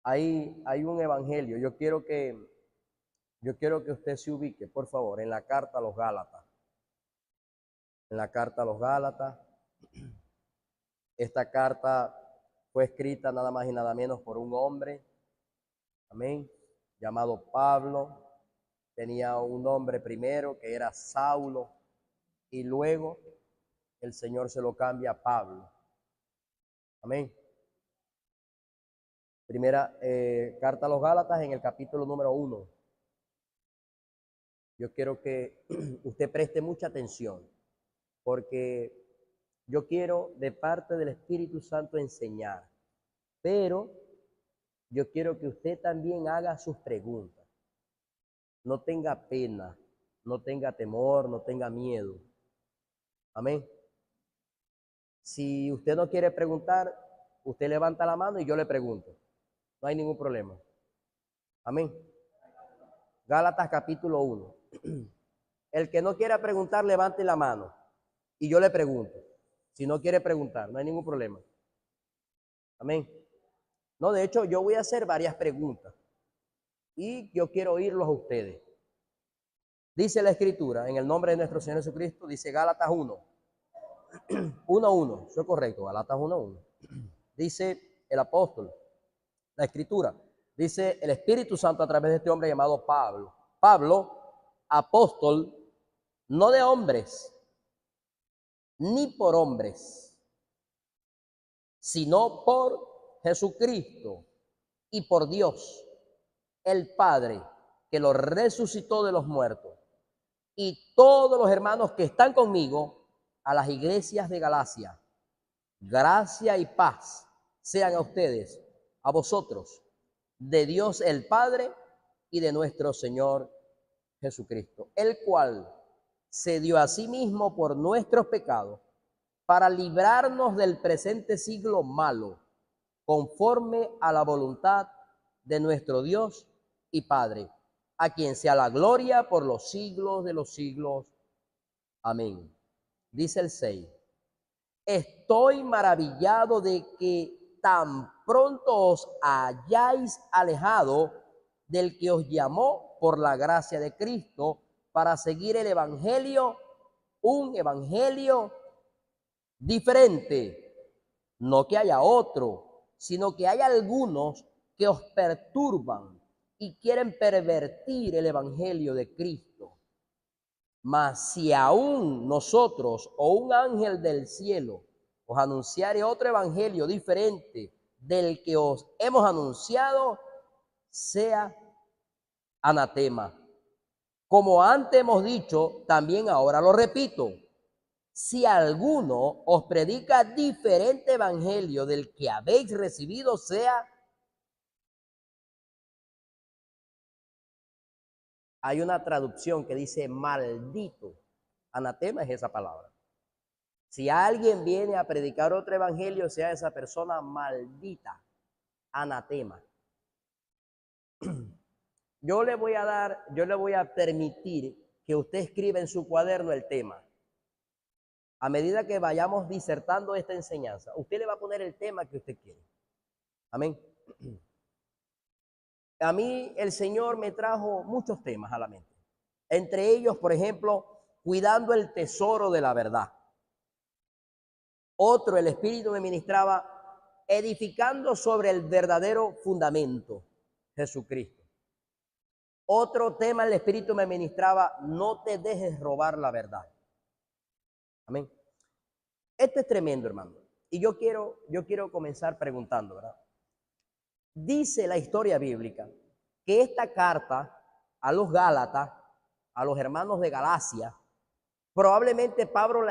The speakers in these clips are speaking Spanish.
hay un evangelio. Yo quiero que usted se ubique, por favor, en la carta a los Gálatas. En la carta a los Gálatas. Esta carta fue escrita nada más y nada menos por un hombre, amén, llamado Pablo. Tenía un nombre primero que era Saulo y luego el Señor se lo cambia a Pablo. Amén. Primera carta a los Gálatas en el capítulo número 1. Yo quiero que usted preste mucha atención porque yo quiero de parte del Espíritu Santo enseñar, pero yo quiero que usted también haga sus preguntas. No tenga pena, no tenga temor, no tenga miedo. Amén. Si usted no quiere preguntar, usted levanta la mano y yo le pregunto. No hay ningún problema. Amén. Gálatas capítulo 1. El que no quiera preguntar, levante la mano y yo le pregunto. Si no quiere preguntar, no hay ningún problema. Amén. No, de hecho, yo voy a hacer varias preguntas y yo quiero oírlos a ustedes. Dice la Escritura, en el nombre de nuestro Señor Jesucristo, dice Gálatas 1. 1:1, eso es correcto, Gálatas 1:1. Dice el apóstol, la Escritura, dice el Espíritu Santo a través de este hombre llamado Pablo. Pablo, apóstol, no de hombres, ni por hombres, sino por Jesucristo y por Dios, el Padre, que lo resucitó de los muertos, y todos los hermanos que están conmigo a las iglesias de Galacia. Gracia y paz sean a ustedes, a vosotros, de Dios el Padre y de nuestro Señor Jesucristo, el cual se dio a sí mismo por nuestros pecados para librarnos del presente siglo malo, conforme a la voluntad de nuestro Dios y Padre, a quien sea la gloria por los siglos de los siglos. Amén. Dice el 6. Estoy maravillado de que tan pronto os hayáis alejado del que os llamó por la gracia de Cristo para seguir el evangelio, un evangelio diferente. No que haya otro, sino que hay algunos que os perturban y quieren pervertir el evangelio de Cristo. Mas si aún nosotros o un ángel del cielo os anunciare otro evangelio diferente del que os hemos anunciado, sea anatema. Como antes hemos dicho, también ahora lo repito. Si alguno os predica diferente evangelio del que habéis recibido, sea. Hay una traducción que dice maldito. Anatema es esa palabra. Si alguien viene a predicar otro evangelio, sea esa persona maldita. Anatema. Yo le voy a permitir que usted escriba en su cuaderno el tema. A medida que vayamos disertando esta enseñanza, usted le va a poner el tema que usted quiere. Amén. A mí el Señor me trajo muchos temas a la mente. Entre ellos, por ejemplo, cuidando el tesoro de la verdad. Otro, el Espíritu me ministraba edificando sobre el verdadero fundamento, Jesucristo. Otro tema, el Espíritu me ministraba, no te dejes robar la verdad. Amén. Esto es tremendo, hermano. Y yo quiero comenzar preguntando, ¿verdad? Dice la historia bíblica que esta carta a los Gálatas, a los hermanos de Galacia, probablemente Pablo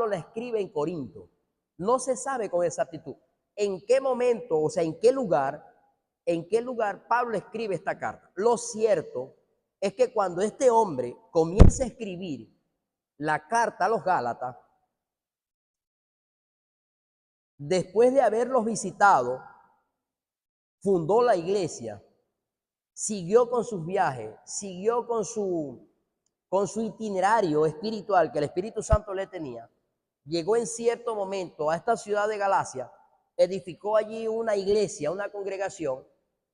la escribe en Corinto. No se sabe con exactitud en qué momento, o sea, en qué lugar Pablo escribe esta carta. Lo cierto es que cuando este hombre comienza a escribir la carta a los Gálatas, después de haberlos visitado, fundó la iglesia, siguió con sus viajes, siguió con su itinerario espiritual que el Espíritu Santo le tenía. Llegó en cierto momento a esta ciudad de Galacia, edificó allí una iglesia, una congregación,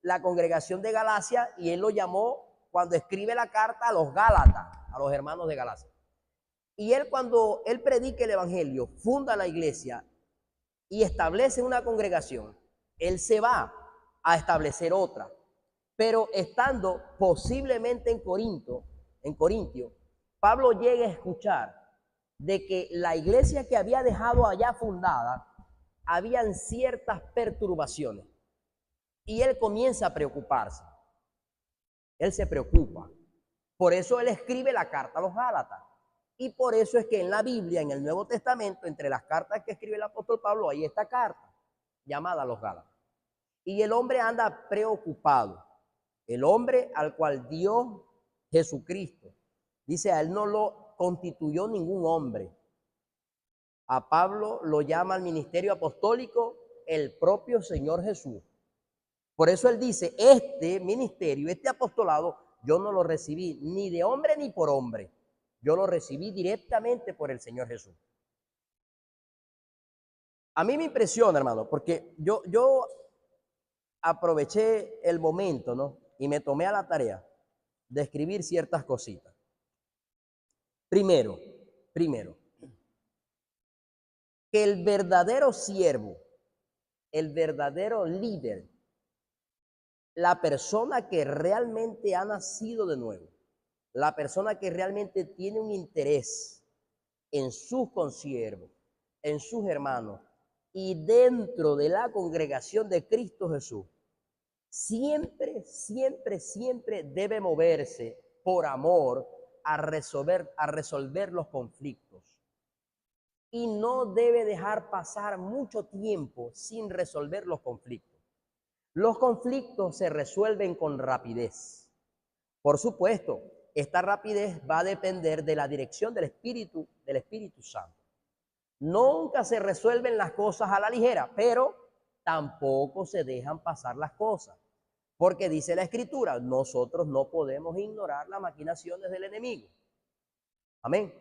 la congregación de Galacia y él lo llamó cuando escribe la carta a los Gálatas, a los hermanos de Galacia. Y él cuando él predica el evangelio, funda la iglesia y establece una congregación, él se va a establecer otra. Pero estando posiblemente en Corintio, Pablo llega a escuchar de que la iglesia que había dejado allá fundada, habían ciertas perturbaciones. Y él comienza a preocuparse. Él se preocupa. Por eso él escribe la carta a los Gálatas. Y por eso es que en la Biblia, en el Nuevo Testamento, entre las cartas que escribe el apóstol Pablo, hay esta carta llamada a los Gálatas. Y el hombre anda preocupado. El hombre al cual Dios, Jesucristo, dice, a él no lo constituyó ningún hombre. A Pablo lo llama al ministerio apostólico el propio Señor Jesús. Por eso él dice, este ministerio, este apostolado, yo no lo recibí ni de hombre ni por hombre. Yo lo recibí directamente por el Señor Jesús. A mí me impresiona, hermano, porque yo aproveché el momento, ¿no? Y me tomé a la tarea de escribir ciertas cositas. Primero, que el verdadero siervo, el verdadero líder, la persona que realmente ha nacido de nuevo, la persona que realmente tiene un interés en sus consiervos, en sus hermanos y dentro de la congregación de Cristo Jesús, siempre debe moverse por amor a resolver los conflictos. Y no debe dejar pasar mucho tiempo sin resolver los conflictos. Los conflictos se resuelven con rapidez. Por supuesto, esta rapidez va a depender de la dirección del Espíritu Santo. Nunca se resuelven las cosas a la ligera, pero tampoco se dejan pasar las cosas. Porque dice la Escritura, nosotros no podemos ignorar las maquinaciones del enemigo. Amén.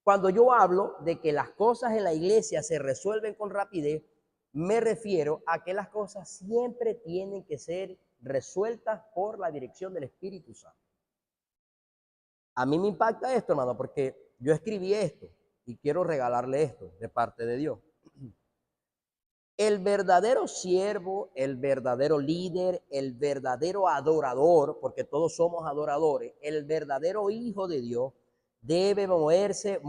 Cuando yo hablo de que las cosas en la iglesia se resuelven con rapidez, me refiero a que las cosas siempre tienen que ser resueltas por la dirección del Espíritu Santo. A mí me impacta esto, hermano, porque yo escribí esto y quiero regalarle esto de parte de Dios. El verdadero siervo, el verdadero líder, el verdadero adorador, porque todos somos adoradores, el verdadero hijo de Dios debe moverse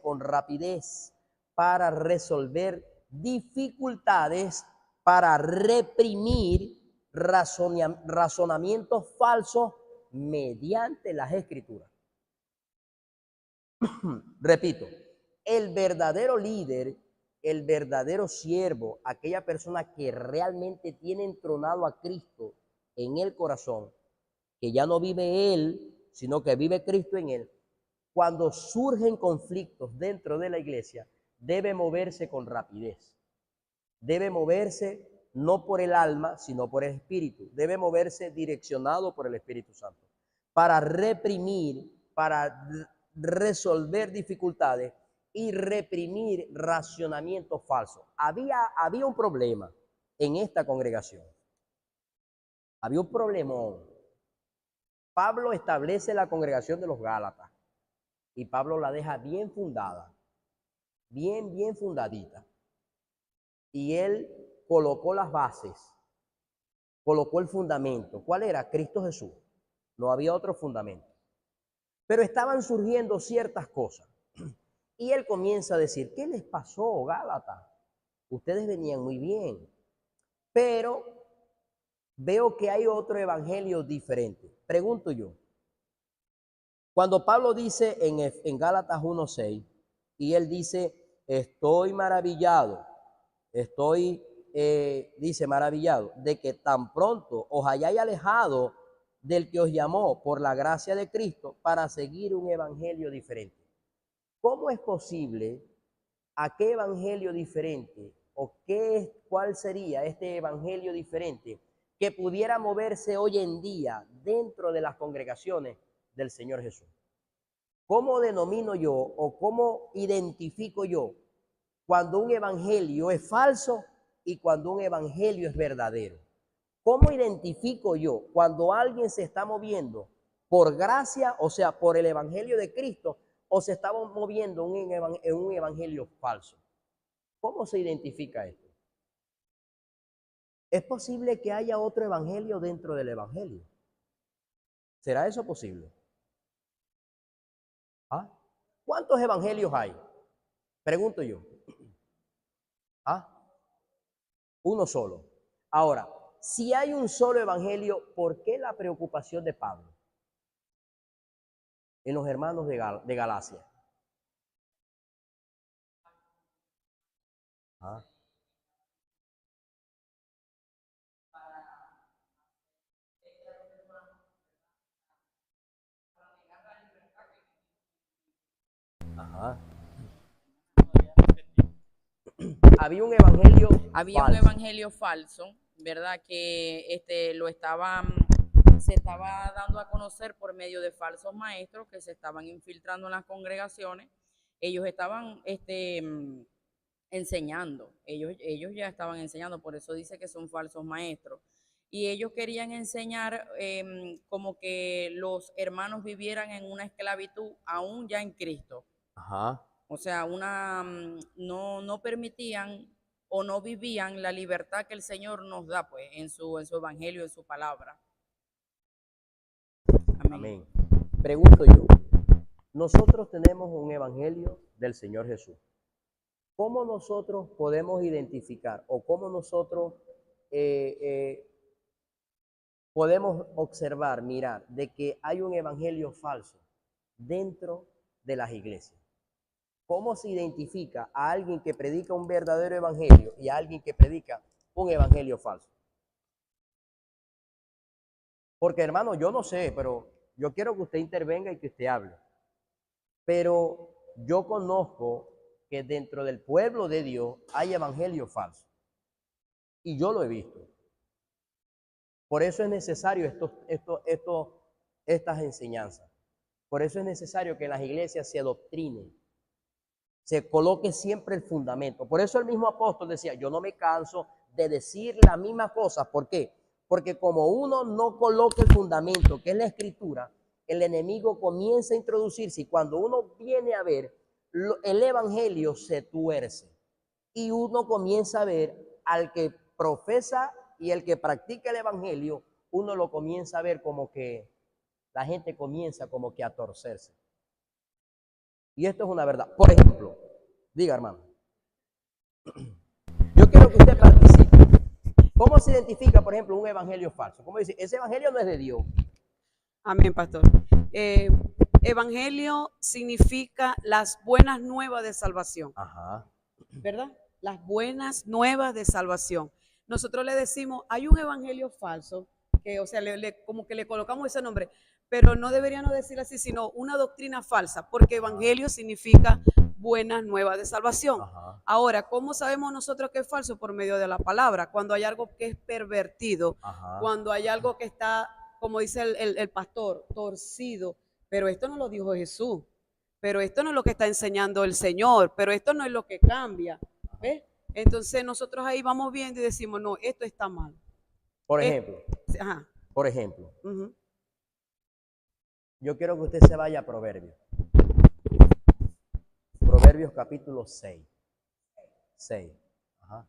con rapidez para resolver dificultades, para reprimir razonamientos falsos mediante las Escrituras. Repito, el verdadero líder, el verdadero siervo, aquella persona que realmente tiene entronado a Cristo en el corazón, que ya no vive él, sino que vive Cristo en él, cuando surgen conflictos dentro de la iglesia, debe moverse con rapidez. Debe moverse no por el alma, sino por el espíritu. Debe moverse direccionado por el Espíritu Santo para reprimir, para resolver dificultades y reprimir racionamientos falsos. Había un problema en esta congregación. Había un problemón. Pablo establece la congregación de los Gálatas y Pablo la deja bien fundada, bien fundadita. Y él colocó las bases, colocó el fundamento. ¿Cuál era? Cristo Jesús. No había otro fundamento. Pero estaban surgiendo ciertas cosas. Y él comienza a decir, ¿qué les pasó, Gálatas? Ustedes venían muy bien, pero veo que hay otro evangelio diferente. Pregunto yo, cuando Pablo dice en Gálatas 1:6, y él dice, estoy maravillado, dice maravillado, de que tan pronto os hayáis alejado del que os llamó por la gracia de Cristo para seguir un evangelio diferente. ¿Cómo es posible? ¿A qué evangelio diferente? ¿O cuál sería este evangelio diferente que pudiera moverse hoy en día dentro de las congregaciones del Señor Jesús? ¿Cómo denomino yo o cómo identifico yo cuando un evangelio es falso y cuando un evangelio es verdadero. ¿Cómo identifico yo cuando alguien se está moviendo por gracia, o sea, por el evangelio de Cristo, o se está moviendo en un evangelio falso? ¿Cómo se identifica esto? ¿Es posible que haya otro evangelio dentro del evangelio? ¿Será eso posible? ¿Ah? ¿Cuántos evangelios hay? Pregunto yo. ¿Ah? Uno solo. Ahora, si hay un solo evangelio, ¿por qué la preocupación de Pablo en los hermanos de Galacia? ¿Ah? Ajá. Había un evangelio Había un falso. evangelio falso, ¿verdad? Que se estaba dando a conocer por medio de falsos maestros que se estaban infiltrando en las congregaciones. Ellos estaban enseñando, ellos ya estaban enseñando, por eso dice que son falsos maestros. Y ellos querían enseñar como que los hermanos vivieran en una esclavitud aún ya en Cristo. Ajá. O sea, no permitían o no vivían la libertad que el Señor nos da, pues, en su evangelio, en su palabra. Amén. Amén. Pregunto yo, nosotros tenemos un evangelio del Señor Jesús. ¿Cómo nosotros podemos identificar o cómo nosotros eh, eh, podemos observar, mirar, de que hay un evangelio falso dentro de las iglesias? ¿Cómo se identifica a alguien que predica un verdadero evangelio y a alguien que predica un evangelio falso? Porque hermano, yo no sé, pero yo quiero que usted intervenga y que usted hable. Pero yo conozco que dentro del pueblo de Dios hay evangelio falso. Y yo lo he visto. Por eso es necesario estas enseñanzas. Por eso es necesario que en las iglesias se adoctrinen, se coloque siempre el fundamento. Por eso el mismo apóstol decía, yo no me canso de decir la misma cosa. ¿Por qué? Porque como uno no coloca el fundamento, que es la escritura, el enemigo comienza a introducirse y cuando uno viene a ver, el evangelio se tuerce y uno comienza a ver al que profesa y el que practica el evangelio, uno lo comienza a ver como que la gente comienza como que a torcerse. Y esto es una verdad. Por ejemplo, diga hermano, yo quiero que usted participe. ¿Cómo se identifica, por ejemplo, un evangelio falso? ¿Cómo dice? Ese evangelio no es de Dios. Amén, pastor. Evangelio significa las buenas nuevas de salvación, Ajá. ¿verdad? Las buenas nuevas de salvación. Nosotros le decimos, hay un evangelio falso, que, o sea, como que le colocamos ese nombre, pero no deberíamos decir así, sino una doctrina falsa, porque evangelio significa buenas nuevas de salvación. Ajá. Ahora, ¿cómo sabemos nosotros que es falso? Por medio de la palabra. Cuando hay algo que es pervertido, Ajá. cuando hay algo que está, como dice el pastor, torcido, pero esto no lo dijo Jesús, pero esto no es lo que está enseñando el Señor, pero esto no es lo que cambia, ¿ves? Entonces nosotros ahí vamos viendo y decimos, no, esto está mal. Por ejemplo, Ajá. por ejemplo, Uh-huh. yo quiero que usted se vaya a Proverbios. Proverbios capítulo 6. 6. Ajá.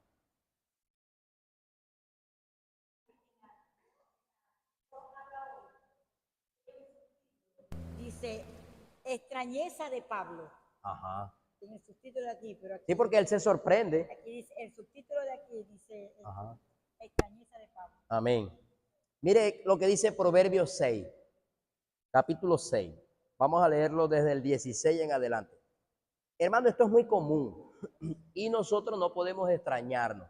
Dice, extrañeza de Pablo. Ajá. Tiene el subtítulo de aquí, pero aquí, Sí, porque él se sorprende. aquí dice, el subtítulo de aquí dice, Ajá. extrañeza de Pablo. Amén. Mire lo que dice Proverbios 6, capítulo 6. Vamos a leerlo desde el 16 en adelante. Hermano, esto es muy común y nosotros no podemos extrañarnos.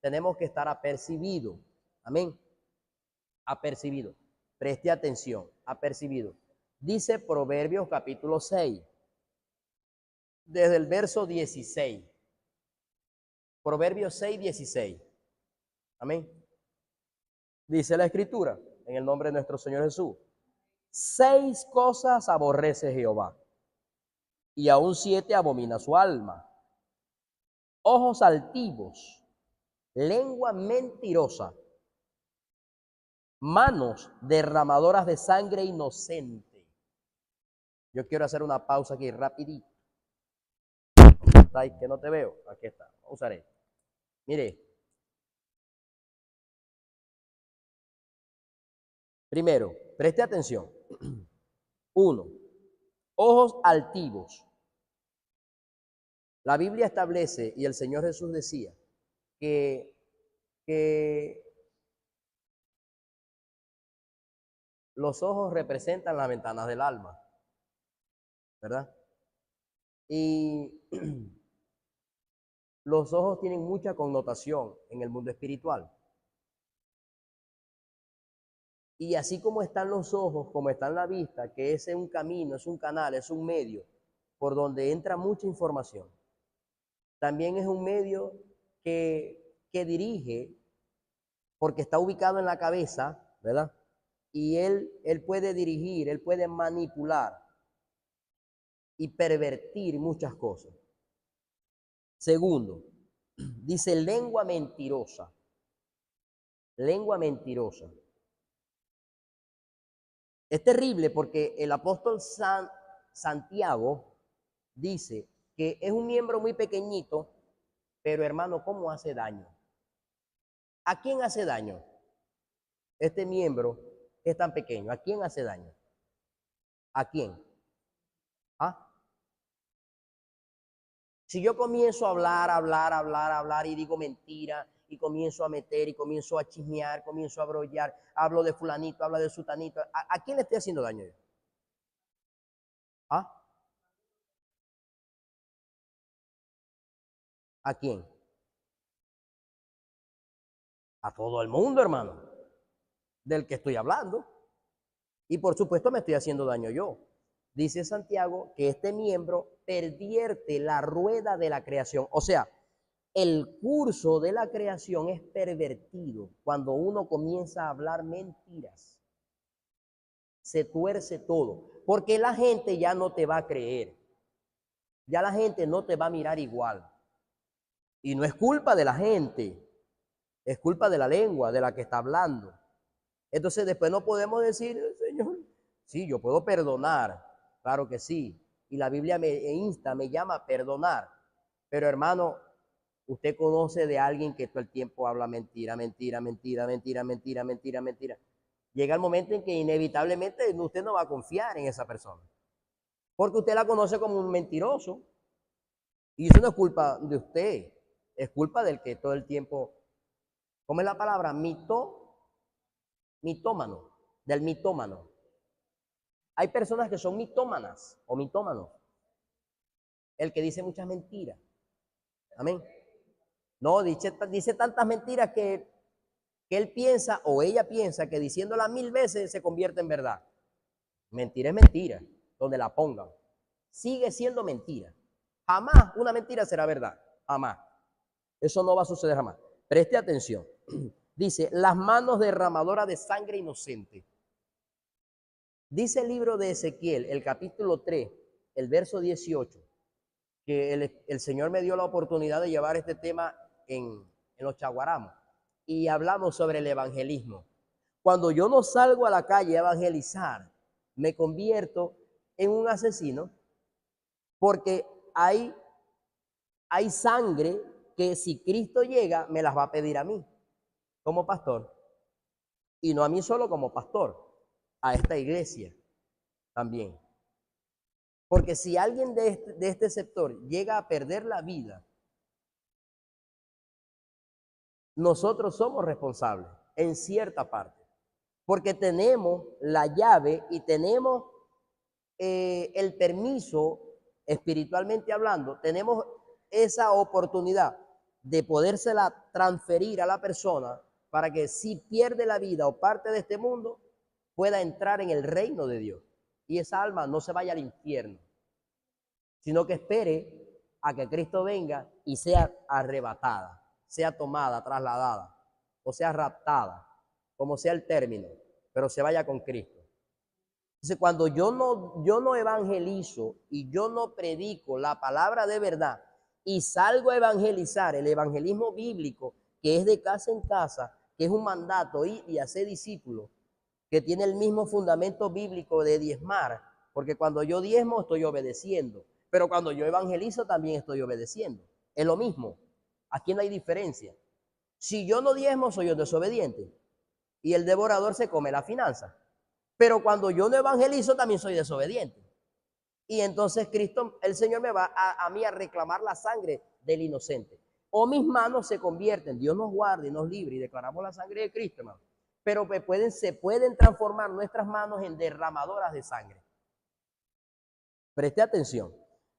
Tenemos que estar apercibidos. Amén. Apercibido. Preste atención. Apercibido. Dice Proverbios capítulo 6, desde el verso 16. Proverbios 6, 16. Amén. Dice la escritura, en el nombre de nuestro Señor Jesús. 6 cosas aborrece Jehová, y aún 7 abomina su alma: ojos altivos, lengua mentirosa, manos derramadoras de sangre inocente. Yo quiero hacer una pausa aquí rapidito. ¿Dónde estáis? Que no te veo. Aquí está. Vamos a usar esto. Mire. Primero, preste atención. 1. Ojos altivos. La Biblia establece, y el Señor Jesús decía, que los ojos representan las ventanas del alma, ¿verdad? Y los ojos tienen mucha connotación en el mundo espiritual. Y así como están los ojos, como está la vista, que es un camino, es un canal, es un medio por donde entra mucha información, también es un medio que dirige, porque está ubicado en la cabeza, ¿verdad? Y él puede dirigir, él puede manipular y pervertir muchas cosas. Segundo, dice lengua mentirosa. Lengua mentirosa. Es terrible porque el apóstol Santiago dice que es un miembro muy pequeñito, pero hermano, ¿cómo hace daño? ¿A quién hace daño? Este miembro es tan pequeño. ¿A quién hace daño? ¿A quién? ¿Ah? Si yo comienzo a hablar y digo mentira y comienzo a meter y comienzo a chismear, comienzo a brollar, hablo de fulanito, hablo de sutanito, ¿a quién le estoy haciendo daño yo? ¿Ah? ¿A quién? A todo el mundo, hermano, del que estoy hablando. Y por supuesto me estoy haciendo daño yo. Dice Santiago que este miembro pervierte la rueda de la creación. O sea, el curso de la creación es pervertido cuando uno comienza a hablar mentiras. Se tuerce todo, porque la gente ya no te va a creer. Ya la gente no te va a mirar igual. Y no es culpa de la gente, es culpa de la lengua, de la que está hablando. Entonces después no podemos decir, Señor, sí, yo puedo perdonar, claro que sí. Y la Biblia me insta, me llama a perdonar. Pero hermano, usted conoce de alguien que todo el tiempo habla mentira. Llega el momento en que inevitablemente usted no va a confiar en esa persona. Porque usted la conoce como un mentiroso. Y eso no es culpa de usted, es culpa del que todo el tiempo, ¿cómo es la palabra? Mitómano, del mitómano. Hay personas que son mitómanas o mitómanos. El que dice muchas mentiras. Amén. No, dice tantas mentiras que él piensa o ella piensa que diciéndolas 1000 veces se convierte en verdad. Mentira es mentira, donde la pongan. Sigue siendo mentira. Jamás una mentira será verdad. Jamás. Eso no va a suceder jamás. Preste atención. Dice, las manos derramadoras de sangre inocente. Dice el libro de Ezequiel, el capítulo 3, el verso 18, que el Señor me dio la oportunidad de llevar este tema en los Chaguaramos. Y hablamos sobre el evangelismo. Cuando yo no salgo a la calle a evangelizar, me convierto en un asesino, porque hay sangre que si Cristo llega, me las va a pedir a mí, como pastor. Y no a mí solo como pastor, a esta iglesia también. Porque si alguien de este sector llega a perder la vida, nosotros somos responsables en cierta parte. Porque tenemos la llave y tenemos el permiso, espiritualmente hablando, tenemos esa oportunidad de podérsela transferir a la persona para que si pierde la vida o parte de este mundo, pueda entrar en el reino de Dios. Y esa alma no se vaya al infierno, sino que espere a que Cristo venga y sea arrebatada, sea tomada, trasladada, o sea raptada, como sea el término, pero se vaya con Cristo. Entonces, cuando yo no evangelizo y yo no predico la palabra de verdad y salgo a evangelizar, el evangelismo bíblico, que es de casa en casa, que es un mandato ir y hacer discípulos, que tiene el mismo fundamento bíblico de diezmar, porque cuando yo diezmo estoy obedeciendo, pero cuando yo evangelizo también estoy obedeciendo. Es lo mismo. Aquí no hay diferencia. Si yo no diezmo, soy un desobediente y el devorador se come la finanza. Pero cuando yo no evangelizo, también soy desobediente. Y entonces Cristo, el Señor me va a mí a reclamar la sangre del inocente. O mis manos se convierten, Dios nos guarde y nos libre y declaramos la sangre de Cristo, hermano. Pero se pueden transformar nuestras manos en derramadoras de sangre. Preste atención.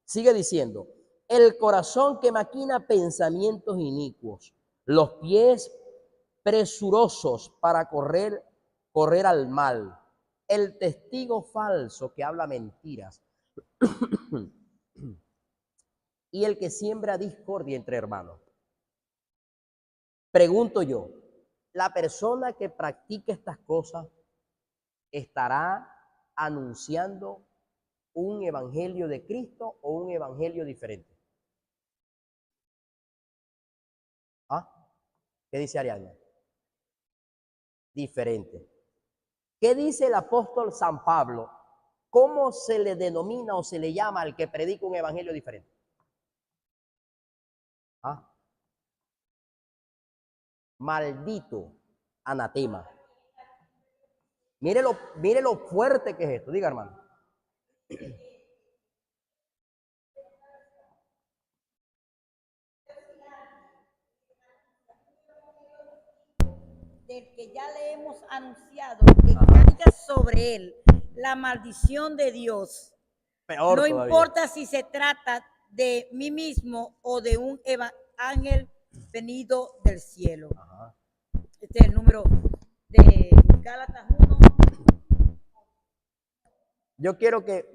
Sigue diciendo, el corazón que maquina pensamientos inicuos, los pies presurosos para correr al mal, el testigo falso que habla mentiras y el que siembra discordia entre hermanos. Pregunto yo, ¿la persona que practica estas cosas estará anunciando un evangelio de Cristo o un evangelio diferente? ¿Ah? ¿Qué dice Ariana? Diferente. ¿Qué dice el apóstol San Pablo? ¿Cómo se le denomina o se le llama al que predica un evangelio diferente? ¿Ah? Maldito, anatema. Mire lo fuerte que es esto. Diga, hermano. Del que ya le hemos anunciado que caiga sobre él la maldición de Dios. Peor no todavía. Importa si se trata de mí mismo o de un ángel venido del cielo. Ajá. Este es el número de Gálatas 1. Yo quiero que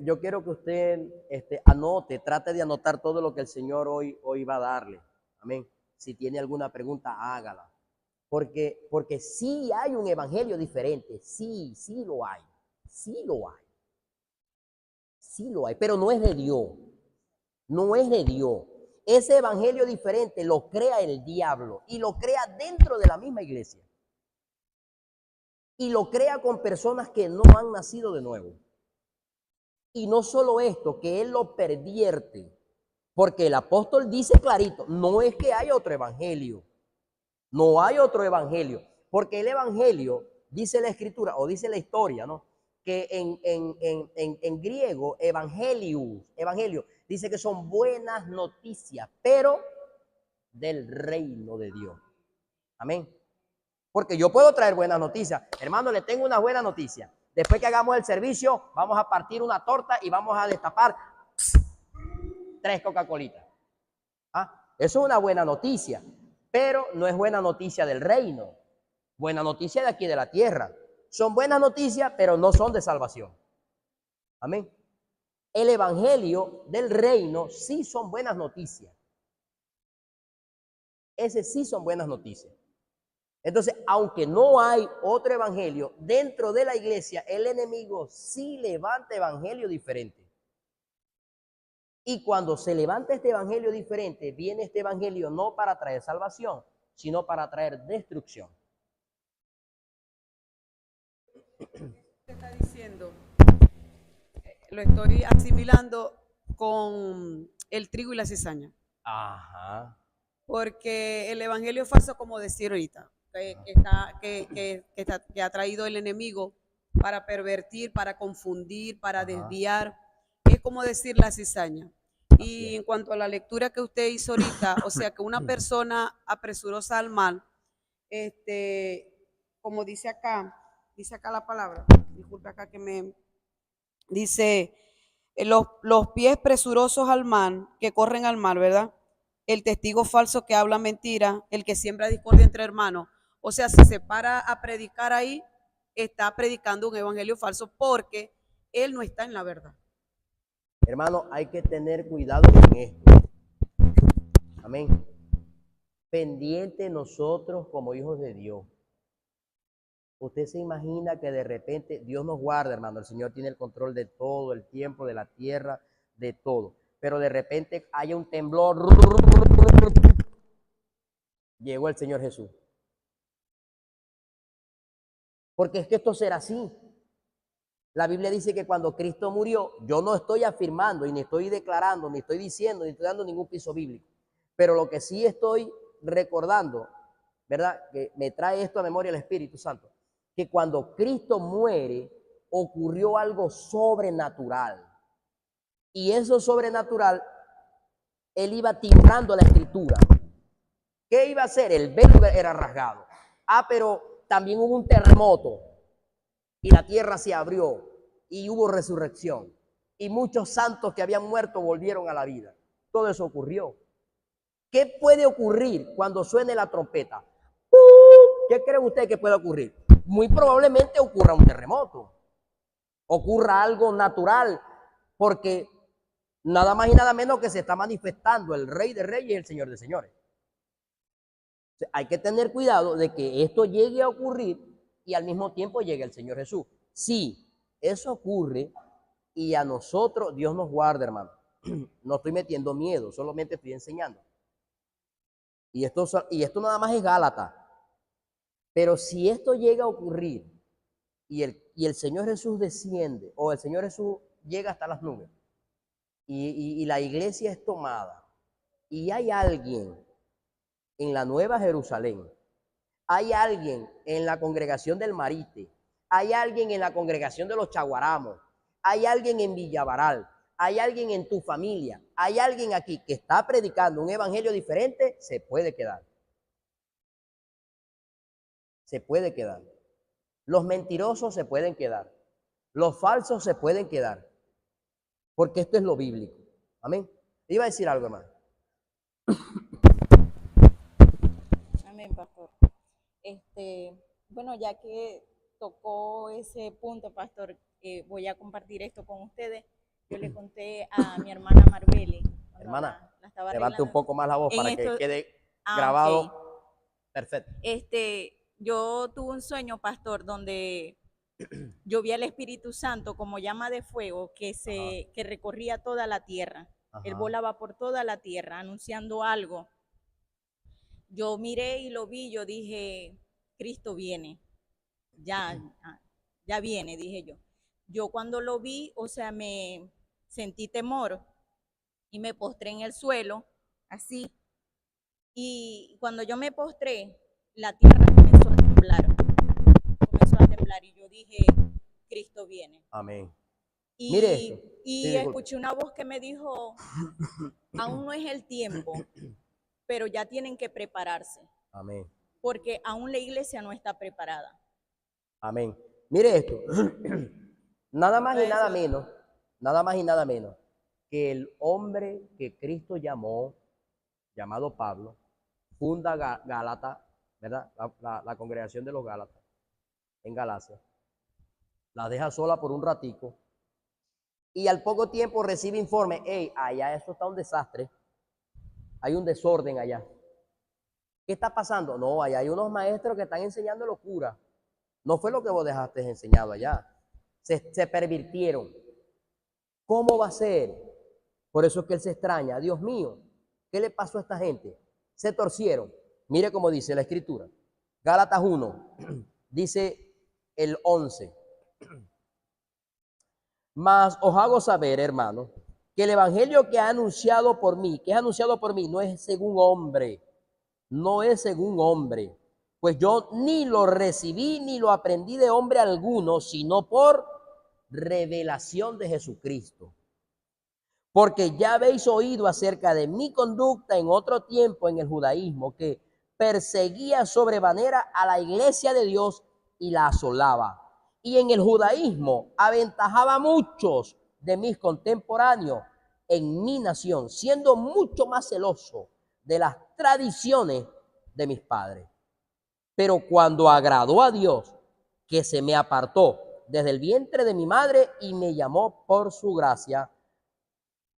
usted anote, trate de anotar todo lo que el Señor hoy va a darle. Amén. Si tiene alguna pregunta, hágala. Porque sí hay un evangelio diferente, sí lo hay, sí lo hay, pero no es de Dios, no es de Dios. Ese evangelio diferente lo crea el diablo y lo crea dentro de la misma iglesia. Y lo crea con personas que no han nacido de nuevo. Y no solo esto, que él lo pervierte, porque el apóstol dice clarito, no es que haya otro evangelio. No hay otro evangelio, porque el evangelio, dice la escritura, o dice la historia, ¿no? Que en griego, evangelio, dice que son buenas noticias, pero del reino de Dios. Amén. Porque yo puedo traer buenas noticias. Hermano, le tengo una buena noticia. Después que hagamos el servicio, vamos a partir una torta y vamos a destapar 3 Coca-Colitas. ¿Ah? Eso es una buena noticia. Pero no es buena noticia del reino, buena noticia de aquí de la tierra. Son buenas noticias, pero no son de salvación. Amén. El evangelio del reino sí son buenas noticias. Ese sí son buenas noticias. Entonces, aunque no hay otro evangelio dentro de la iglesia, el enemigo sí levanta evangelio diferente. Y cuando se levanta este evangelio diferente, viene este evangelio no para traer salvación, sino para traer destrucción. ¿Qué está diciendo? Lo estoy asimilando con el trigo y la cizaña. Ajá. Porque el evangelio falso, como decir ahorita, que ha traído el enemigo para pervertir, para confundir, para desviar, es como decir la cizaña. Y en cuanto a la lectura que usted hizo ahorita, o sea, que una persona apresurosa al mal, como dice acá la palabra, disculpe acá que me dice, los pies presurosos al mal, que corren al mal, ¿verdad? El testigo falso que habla mentira, el que siembra discordia entre hermanos. O sea, si se para a predicar ahí, está predicando un evangelio falso porque él no está en la verdad. Hermano, hay que tener cuidado con esto. Amén. Pendiente nosotros como hijos de Dios. Usted se imagina que de repente, Dios nos guarda, hermano, el Señor tiene el control de todo, el tiempo, de la tierra, de todo. Pero de repente haya un temblor, llegó el Señor Jesús. Porque es que esto será así. La Biblia dice que cuando Cristo murió, yo no estoy afirmando y ni estoy declarando, ni estoy diciendo, ni estoy dando ningún piso bíblico. Pero lo que sí estoy recordando, ¿verdad? Que me trae esto a memoria el Espíritu Santo. Que cuando Cristo muere, ocurrió algo sobrenatural. Y eso sobrenatural, él iba timbrando la escritura. ¿Qué iba a hacer? El velo era rasgado. Pero también hubo un terremoto y la tierra se abrió y hubo resurrección. Y muchos santos que habían muerto volvieron a la vida. Todo eso ocurrió. ¿Qué puede ocurrir cuando suene la trompeta? ¿Qué creen ustedes que puede ocurrir? Muy probablemente ocurra un terremoto. Ocurra algo natural, porque nada más y nada menos que se está manifestando el Rey de Reyes y el Señor de Señores. O sea, hay que tener cuidado de que esto llegue a ocurrir y al mismo tiempo llegue el Señor Jesús. Sí, eso ocurre y a nosotros, Dios nos guarda, hermano. No estoy metiendo miedo, solamente estoy enseñando. Y esto nada más es Gálatas. Pero si esto llega a ocurrir y el Señor Jesús desciende, o el Señor Jesús llega hasta las nubes, y la iglesia es tomada, y hay alguien en la Nueva Jerusalén, hay alguien en la congregación del Marite, hay alguien en la congregación de los Chaguaramos, hay alguien en Villabaral, hay alguien en tu familia, hay alguien aquí que está predicando un evangelio diferente, se puede quedar. Se puede quedar. Los mentirosos se pueden quedar. Los falsos se pueden quedar. Porque esto es lo bíblico. Amén. Iba a decir algo, hermano. Amén, pastor. Bueno, ya que tocó ese punto, pastor, voy a compartir esto con ustedes. Yo le conté a mi hermana Marbeli. Hermana, la estaba levante un poco más la voz para que quede Ah, grabado. ok. Perfecto. Yo tuve un sueño, pastor, donde yo vi al Espíritu Santo como llama de fuego que recorría toda la tierra. Ajá. Él volaba por toda la tierra anunciando algo. Yo miré y lo vi, yo dije, Cristo viene. Ya viene, dije yo. Yo cuando lo vi, o sea, me sentí temor y me postré en el suelo, así. Y cuando yo me postré, la tierra comenzó a temblar. Y yo dije, Cristo viene. Amén. Y, mire esto. Y sí, escuché una voz que me dijo, aún no es el tiempo, pero ya tienen que prepararse. Amén. Porque aún la iglesia no está preparada. Amén. Mire esto. Nada más y nada menos que el hombre que Cristo llamó, llamado Pablo, funda Gálata, ¿verdad? La congregación de los Gálatas en Galacia. La deja sola por un ratico y al poco tiempo recibe informe, hey, allá esto está un desastre, hay un desorden allá. ¿Qué está pasando? No, allá hay unos maestros que están enseñando locura. No fue lo que vos dejaste enseñado allá. Se pervirtieron. ¿Cómo va a ser? Por eso es que él se extraña. Dios mío, ¿qué le pasó a esta gente? Se torcieron. Mire cómo dice la Escritura. Gálatas 1, dice el 11. Mas os hago saber, hermano, que el evangelio que ha anunciado por mí, no es según hombre. No es según hombre. Pues yo ni lo recibí ni lo aprendí de hombre alguno, sino por revelación de Jesucristo. Porque ya habéis oído acerca de mi conducta en otro tiempo en el judaísmo, que perseguía sobremanera a la iglesia de Dios y la asolaba. Y en el judaísmo aventajaba a muchos de mis contemporáneos en mi nación, siendo mucho más celoso de las tradiciones de mis padres. Pero cuando agradó a Dios, que se me apartó desde el vientre de mi madre y me llamó por su gracia,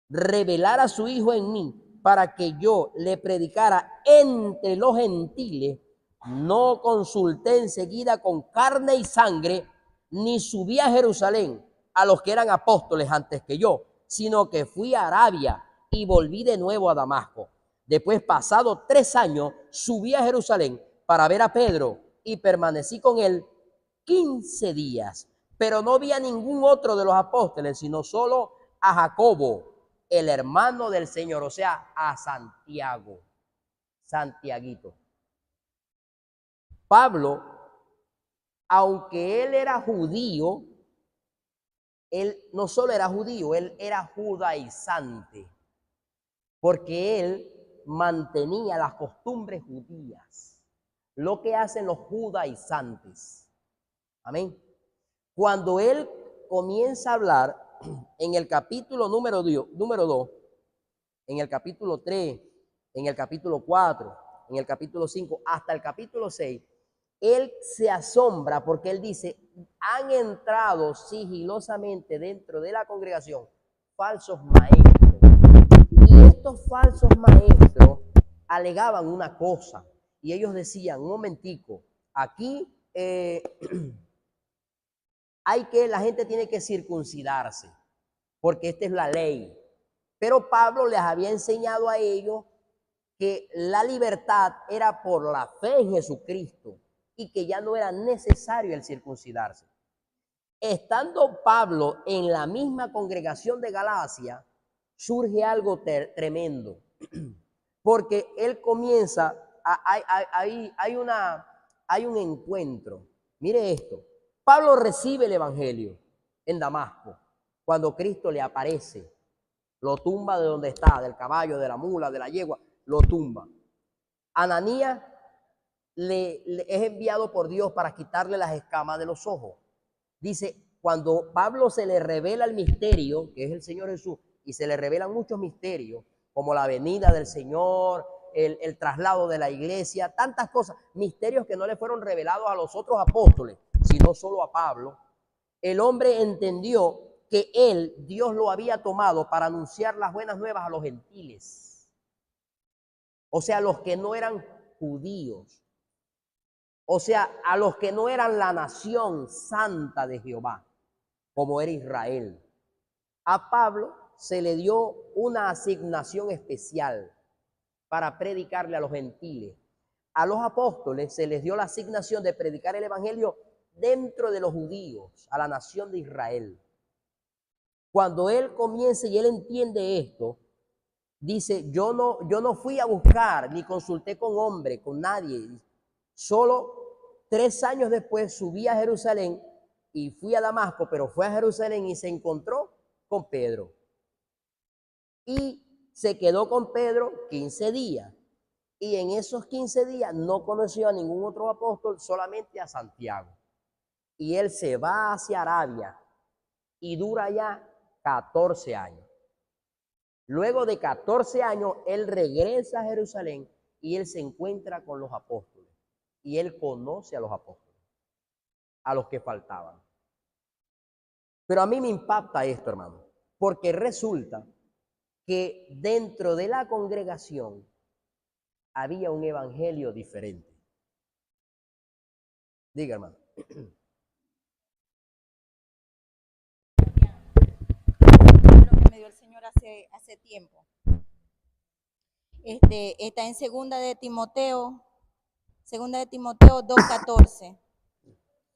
revelar a su Hijo en mí para que yo le predicara entre los gentiles, no consulté enseguida con carne y sangre, ni subí a Jerusalén a los que eran apóstoles antes que yo, sino que fui a Arabia y volví de nuevo a Damasco. Después, pasado 3 años, subí a Jerusalén para ver a Pedro y permanecí con él 15 días. Pero no vi a ningún otro de los apóstoles, sino solo a Jacobo, el hermano del Señor, o sea, a Santiago, Santiaguito. Pablo, aunque él era judío, él no solo era judío, él era judaizante, porque él mantenía las costumbres judías, lo que hacen los judaizantes. Amén. Cuando él comienza a hablar en el capítulo número 2, en el capítulo 3, en el capítulo 4, en el capítulo 5, hasta el capítulo 6, él se asombra porque él dice, han entrado sigilosamente dentro de la congregación falsos maestros. Y estos falsos maestros alegaban una cosa, y ellos decían, un momentico, aquí la gente tiene que circuncidarse, porque esta es la ley. Pero Pablo les había enseñado a ellos que la libertad era por la fe en Jesucristo y que ya no era necesario el circuncidarse. Estando Pablo en la misma congregación de Galacia, surge algo tremendo, porque él comienza, hay un encuentro. Mire esto, Pablo recibe el evangelio en Damasco, cuando Cristo le aparece, lo tumba de donde está, del caballo, de la mula, de la yegua, lo tumba. Ananías le es enviado por Dios para quitarle las escamas de los ojos. Dice, cuando Pablo se le revela el misterio, que es el Señor Jesús, y se le revelan muchos misterios, como la venida del Señor, el traslado de la iglesia, tantas cosas, misterios que no le fueron revelados a los otros apóstoles, sino solo a Pablo. El hombre entendió que él, Dios lo había tomado para anunciar las buenas nuevas a los gentiles, o sea, a los que no eran judíos, o sea, a los que no eran la nación santa de Jehová, como era Israel. A Pablo se le dio una asignación especial para predicarle a los gentiles. A los apóstoles se les dio la asignación de predicar el evangelio dentro de los judíos, a la nación de Israel. Cuando él comienza y él entiende esto, dice, yo no fui a buscar ni consulté con hombre, con nadie. Solo 3 años después subí a Jerusalén y fui a Damasco, pero fue a Jerusalén y se encontró con Pedro. Y se quedó con Pedro 15 días. Y en esos 15 días no conoció a ningún otro apóstol, solamente a Santiago. Y él se va hacia Arabia y dura ya 14 años. Luego de 14 años, él regresa a Jerusalén y él se encuentra con los apóstoles. Y él conoce a los apóstoles, a los que faltaban. Pero a mí me impacta esto, hermano, porque resulta que dentro de la congregación había un evangelio diferente. Diga, hermano. Lo que me dio el Señor hace tiempo. Está en segunda de Timoteo 2:14.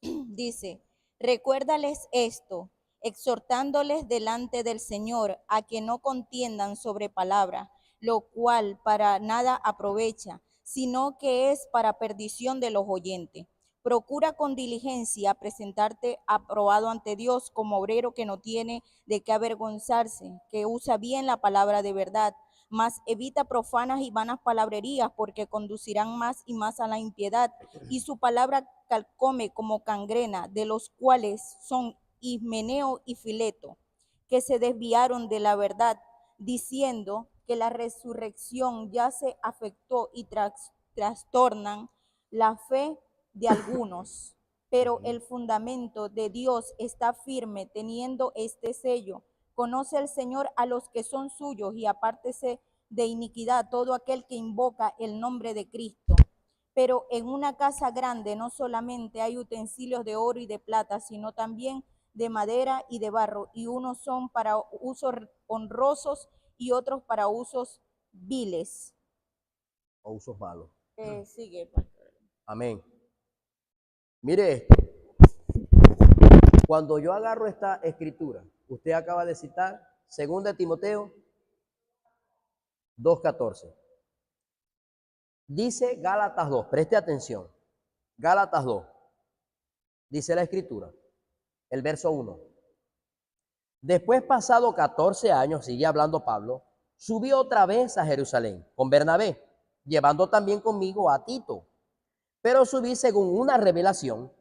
Dice, recuérdales esto, exhortándoles delante del Señor a que no contiendan sobre palabra, lo cual para nada aprovecha, sino que es para perdición de los oyentes. Procura con diligencia presentarte aprobado ante Dios como obrero que no tiene de qué avergonzarse, que usa bien la palabra de verdad, mas evita profanas y vanas palabrerías, porque conducirán más y más a la impiedad, y su palabra calcome como gangrena, de los cuales son Ismeneo y Fileto, que se desviaron de la verdad, diciendo que la resurrección ya se afectó y trastornan la fe de algunos. Pero el fundamento de Dios está firme, teniendo este sello. Conoce el Señor a los que son suyos, y apártese de iniquidad todo aquel que invoca el nombre de Cristo. Pero en una casa grande no solamente hay utensilios de oro y de plata, sino también de madera y de barro, y unos son para usos honrosos y otros para usos viles. o usos malos. Sigue, pastor. Amén. Mire esto. Cuando yo agarro esta escritura, usted acaba de citar 2 Timoteo 2:14. Dice Gálatas 2, preste atención. Gálatas 2. Dice la escritura, el verso 1. Después, pasado 14 años, sigue hablando Pablo, subí otra vez a Jerusalén con Bernabé, llevando también conmigo a Tito. Pero subí según una revelación,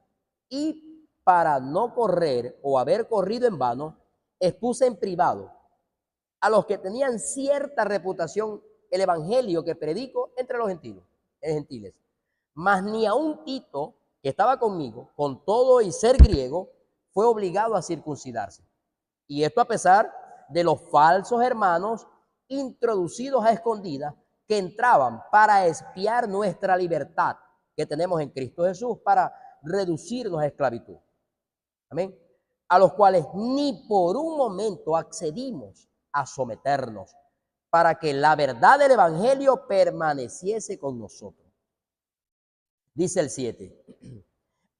y para no correr o haber corrido en vano, expuse en privado a los que tenían cierta reputación el evangelio que predico entre los gentiles. Mas ni aun Tito, que estaba conmigo, con todo y ser griego, fue obligado a circuncidarse. Y esto a pesar de los falsos hermanos introducidos a escondidas que entraban para espiar nuestra libertad que tenemos en Cristo Jesús, para reducirnos a esclavitud. Amén. A los cuales ni por un momento accedimos a someternos, para que la verdad del evangelio permaneciese con nosotros. Dice el 7.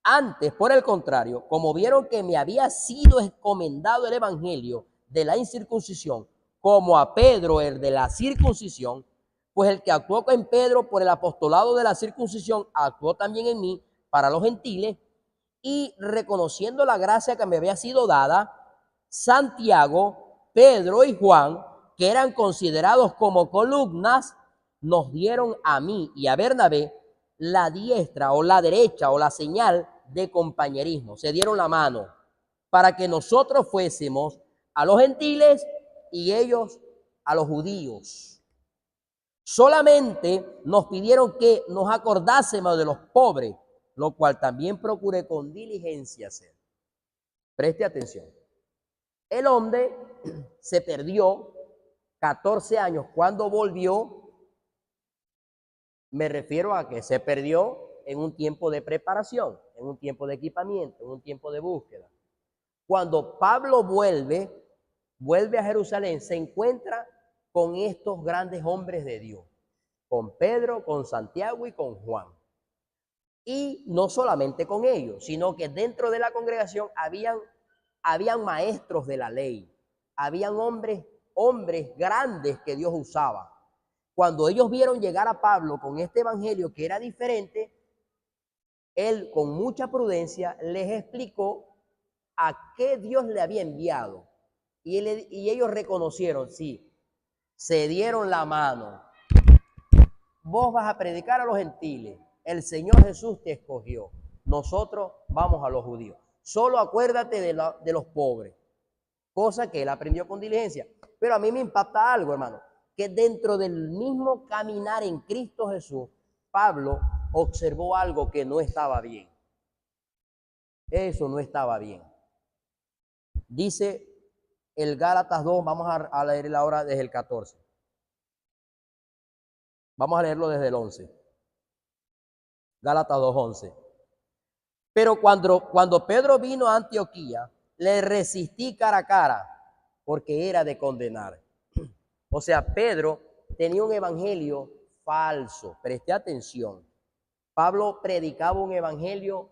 Antes, por el contrario, como vieron que me había sido encomendado el evangelio de la incircuncisión, como a Pedro el de la circuncisión, pues el que actuó en Pedro por el apostolado de la circuncisión, actuó también en mí para los gentiles, y reconociendo la gracia que me había sido dada, Santiago, Pedro y Juan, que eran considerados como columnas, nos dieron a mí y a Bernabé la diestra o la derecha o la señal de compañerismo. Se dieron la mano para que nosotros fuésemos a los gentiles y ellos a los judíos. Solamente nos pidieron que nos acordásemos de los pobres, lo cual también procuré con diligencia hacer. Preste atención. El hombre se perdió 14 años. Cuando volvió, me refiero a que se perdió en un tiempo de preparación, en un tiempo de equipamiento, en un tiempo de búsqueda. Cuando Pablo vuelve a Jerusalén, se encuentra con estos grandes hombres de Dios, con Pedro, con Santiago y con Juan. Y no solamente con ellos, sino que dentro de la congregación habían maestros de la ley, habían hombres grandes que Dios usaba. Cuando ellos vieron llegar a Pablo con este evangelio que era diferente, él con mucha prudencia les explicó a qué Dios le había enviado. Y ellos reconocieron, sí, se dieron la mano. Vos vas a predicar a los gentiles. El Señor Jesús te escogió. Nosotros vamos a los judíos. Solo acuérdate de los pobres. Cosa que él aprendió con diligencia. Pero a mí me impacta algo, hermano, que dentro del mismo caminar en Cristo Jesús, Pablo observó algo que no estaba bien. Eso no estaba bien. Dice el Gálatas 2, vamos a leer ahora desde el 14. Vamos a leerlo desde el 11. Gálatas 2:11. Pero cuando Pedro vino a Antioquía, le resistí cara a cara, porque era de condenar. O sea, Pedro tenía un evangelio falso. Preste atención. Pablo predicaba un evangelio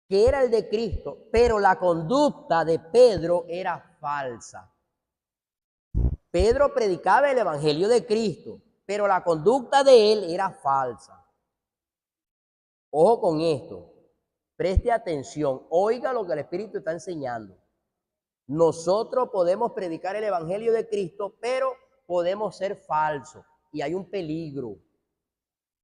que era el de Cristo, pero la conducta de Pedro era falsa. Pedro predicaba el evangelio de Cristo, pero la conducta de él era falsa. Ojo con esto. Preste atención. Oiga lo que el Espíritu está enseñando. Nosotros podemos predicar el evangelio de Cristo, pero podemos ser falsos. Y hay un peligro.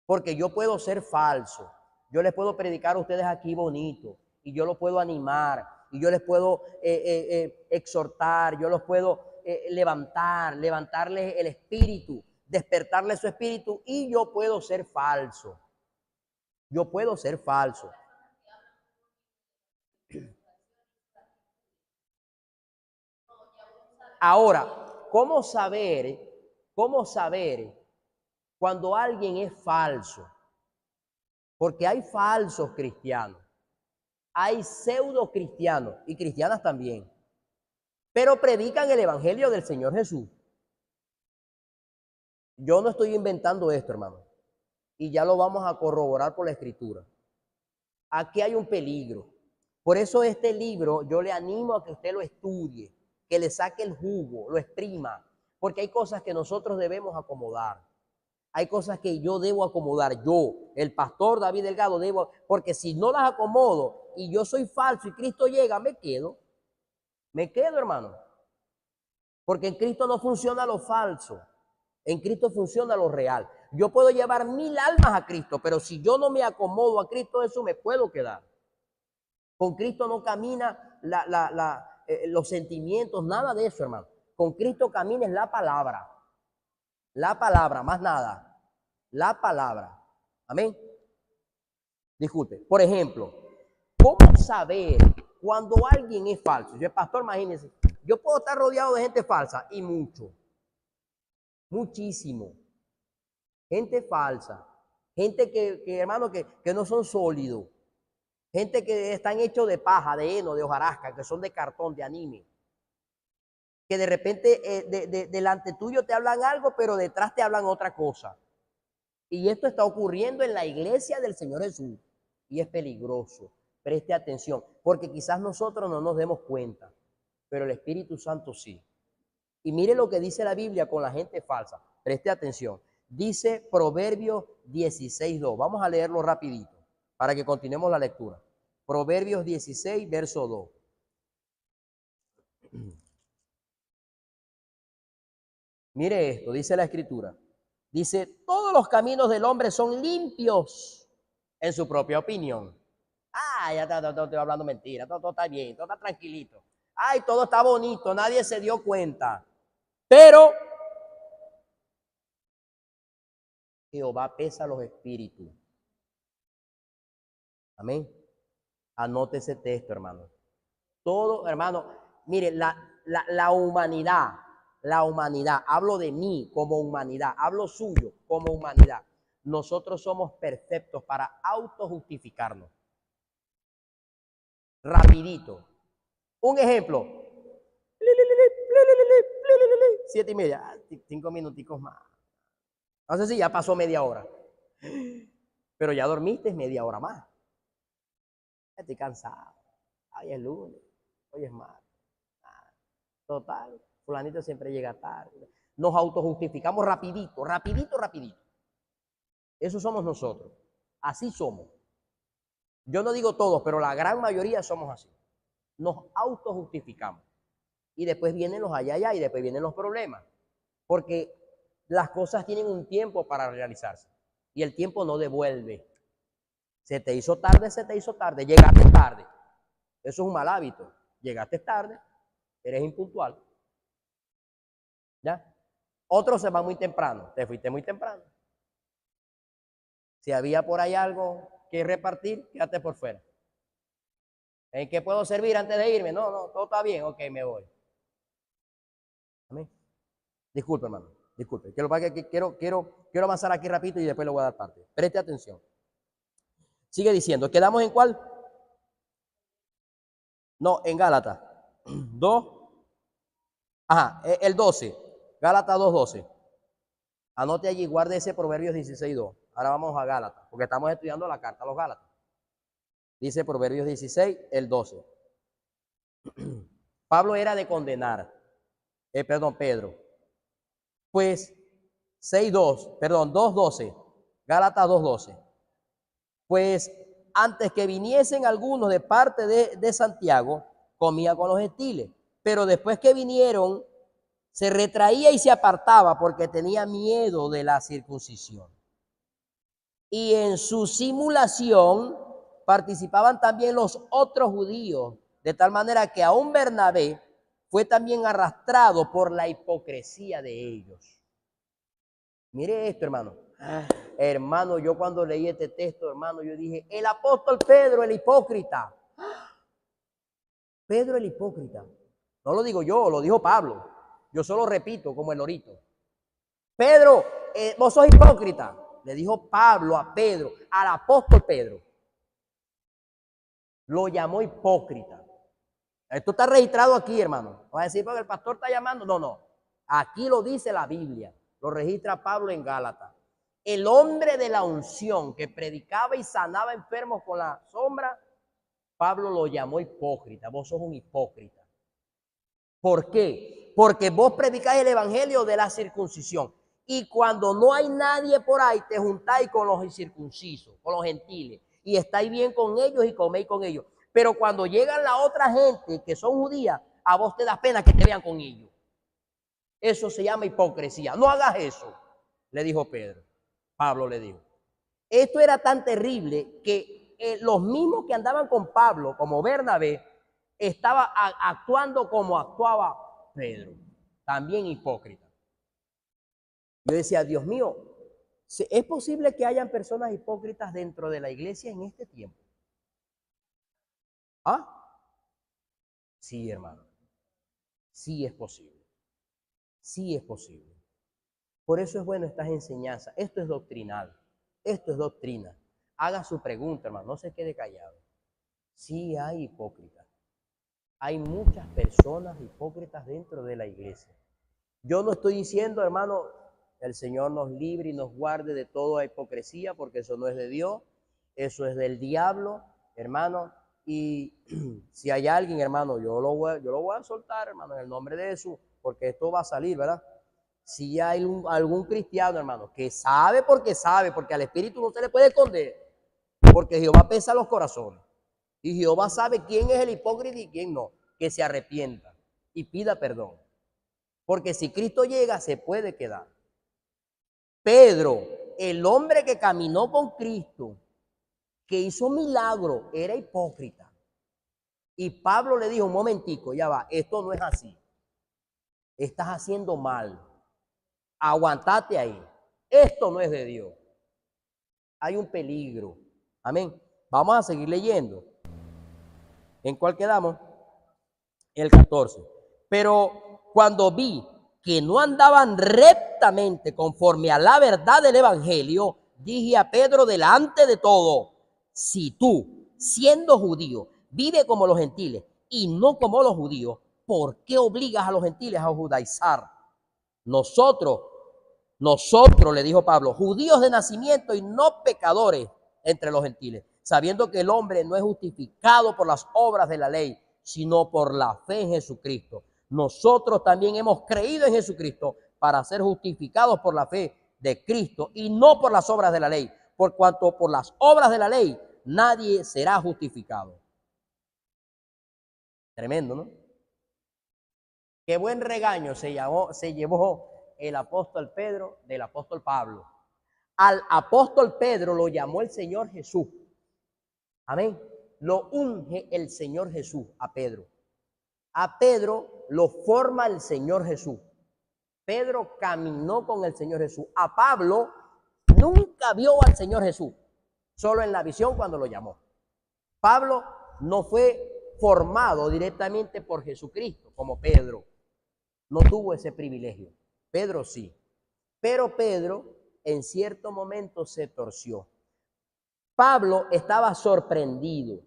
Porque yo puedo ser falso. Yo les puedo predicar a ustedes aquí bonito. Y yo los puedo animar. Y yo les puedo exhortar. Yo los puedo levantarles el espíritu. Despertarles su espíritu. Y yo puedo ser falso. Yo puedo ser falso. Ahora, ¿cómo saber cuando alguien es falso? Porque hay falsos cristianos, hay pseudo cristianos y cristianas también, pero predican el evangelio del Señor Jesús. Yo no estoy inventando esto, hermano. Y ya lo vamos a corroborar por la Escritura. Aquí hay un peligro. Por eso este libro yo le animo a que usted lo estudie, que le saque el jugo, lo exprima, porque hay cosas que nosotros debemos acomodar. Hay cosas que yo debo acomodar, yo, el pastor David Delgado, debo, porque si no las acomodo y yo soy falso y Cristo llega, me quedo, hermano. Porque en Cristo no funciona lo falso, en Cristo funciona lo real. Yo puedo llevar 1000 almas a Cristo, pero si yo no me acomodo a Cristo, eso me puedo quedar. Con Cristo no camina los sentimientos, nada de eso, hermano. Con Cristo camina es la palabra, más nada, la palabra. Amén. Disculpe, por ejemplo, ¿cómo saber cuando alguien es falso? Yo, pastor, imagínense, yo puedo estar rodeado de gente falsa y muchísimo. Gente falsa, gente que hermano, que no son sólidos, gente que están hechos de paja, de heno, de hojarasca, que son de cartón, de anime, que de repente delante tuyo te hablan algo, pero detrás te hablan otra cosa. Y esto está ocurriendo en la iglesia del Señor Jesús y es peligroso. Preste atención, porque quizás nosotros no nos demos cuenta, pero el Espíritu Santo sí. Y mire lo que dice la Biblia con la gente falsa. Preste atención. Dice Proverbios 16:2. Vamos a leerlo rapidito para que continuemos la lectura. Proverbios 16, verso 2. Mire esto, dice la Escritura. Dice, todos los caminos del hombre son limpios en su propia opinión. Ya estoy hablando mentira, todo está bien, todo está tranquilito. Ay, todo está bonito, nadie se dio cuenta. Pero Jehová pesa los espíritus. Amén. Anote ese texto, hermano. Todo, hermano, mire, la humanidad, hablo de mí como humanidad, hablo suyo como humanidad. Nosotros somos perfectos para autojustificarnos. Rapidito. Un ejemplo. 7:30. 5 minuticos más. No sé si ya pasó media hora. Pero ya dormiste media hora más. Estoy cansado. Ay, es lunes. Hoy es martes. Total. Fulanito siempre llega tarde. Nos autojustificamos rapidito. Eso somos nosotros. Así somos. Yo no digo todos, pero la gran mayoría somos así. Nos autojustificamos. Y después vienen los allá y después vienen los problemas. Porque las cosas tienen un tiempo para realizarse. Y el tiempo no devuelve. Se te hizo tarde. Llegaste tarde. Eso es un mal hábito. Llegaste tarde, eres impuntual. ¿Ya? Otros se van muy temprano. Te fuiste muy temprano. Si había por ahí algo que repartir, quédate por fuera. ¿En qué puedo servir antes de irme? No, todo está bien. Ok, me voy. Amén. Disculpe, hermano. Disculpe. Quiero avanzar aquí rapidito y después le voy a dar parte. Preste atención. Sigue diciendo. ¿Quedamos en cuál? No, en Gálatas. 2. Ajá, el 12. Gálatas 2:12. Anote allí, guarde ese Proverbios 16:2. Ahora vamos a Gálatas, porque estamos estudiando la carta a los Gálatas. Dice Proverbios 16, el 12. Pablo era de condenar. Pedro. Pues 2:12. Gálatas 2:12. Pues antes que viniesen algunos de parte de Santiago, comía con los gentiles. Pero después que vinieron, se retraía y se apartaba porque tenía miedo de la circuncisión. Y en su simulación participaban también los otros judíos, de tal manera que aún Bernabé fue también arrastrado por la hipocresía de ellos. Mire esto, hermano. Hermano, yo cuando leí este texto, hermano, yo dije, el apóstol Pedro, el hipócrita. Pedro el hipócrita. No lo digo yo, lo dijo Pablo. Yo solo repito como el lorito. Pedro, vos sos hipócrita. Le dijo Pablo a Pedro, al apóstol Pedro. Lo llamó hipócrita. Esto está registrado aquí, hermano. No va a decir, porque el pastor está llamando. No. Aquí lo dice la Biblia. lo registra Pablo en Gálatas. El hombre de la unción que predicaba y sanaba enfermos con la sombra, Pablo lo llamó hipócrita. Vos sos un hipócrita. ¿Por qué? Porque vos predicáis el evangelio de la circuncisión. Y cuando no hay nadie por ahí, te juntáis con los incircuncisos, con los gentiles. Y estáis bien con ellos y coméis con ellos. Pero cuando llegan la otra gente que son judías, a vos te da pena que te vean con ellos. Eso se llama hipocresía. No hagas eso, le dijo Pedro. Pablo le dijo. Esto era tan terrible que los mismos que andaban con Pablo, como Bernabé, estaba actuando como actuaba Pedro, también hipócrita. Yo decía, Dios mío, ¿es posible que hayan personas hipócritas dentro de la iglesia en este tiempo? ¿Ah? Sí, hermano. Sí es posible. Sí es posible. Por eso es bueno estas enseñanzas. Esto es doctrinal. Esto es doctrina. Haga su pregunta, hermano. No se quede callado. Sí hay hipócritas. Hay muchas personas hipócritas dentro de la iglesia. Yo no estoy diciendo, hermano, el Señor nos libre y nos guarde de toda hipocresía, porque eso no es de Dios, eso es del diablo, hermano. Y si hay alguien, hermano, yo lo voy a soltar, hermano, en el nombre de Jesús, porque esto va a salir, ¿verdad? Si hay algún cristiano, hermano, que sabe, porque al Espíritu no se le puede esconder, porque Jehová pesa los corazones. Y Jehová sabe quién es el hipócrita y quién no. Que se arrepienta y pida perdón. Porque si Cristo llega, se puede quedar. Pedro, el hombre que caminó con Cristo, que hizo milagro, era hipócrita. Y Pablo le dijo, un momentico, ya va, esto no es así. Estás haciendo mal. Aguantate ahí. Esto no es de Dios. Hay un peligro. Amén. Vamos a seguir leyendo. ¿En cuál quedamos? El 14. Pero cuando vi que no andaban rectamente conforme a la verdad del evangelio, dije a Pedro delante de todo, si tú, siendo judío, vive como los gentiles y no como los judíos, ¿por qué obligas a los gentiles a judaizar? Nosotros, le dijo Pablo, judíos de nacimiento y no pecadores entre los gentiles, sabiendo que el hombre no es justificado por las obras de la ley, sino por la fe en Jesucristo. Nosotros también hemos creído en Jesucristo para ser justificados por la fe de Cristo y no por las obras de la ley, por cuanto por las obras de la ley nadie será justificado. Tremendo, ¿no? Qué buen regaño se llevó el apóstol Pedro del apóstol Pablo. Al apóstol Pedro lo llamó el Señor Jesús. Amén. Lo unge el Señor Jesús a Pedro. A Pedro lo forma el Señor Jesús. Pedro caminó con el Señor Jesús. A Pablo nunca vio al Señor Jesús, solo en la visión cuando lo llamó. Pablo no fue formado directamente por Jesucristo como Pedro. No tuvo ese privilegio. Pedro sí. Pero Pedro en cierto momento se torció. Pablo estaba sorprendido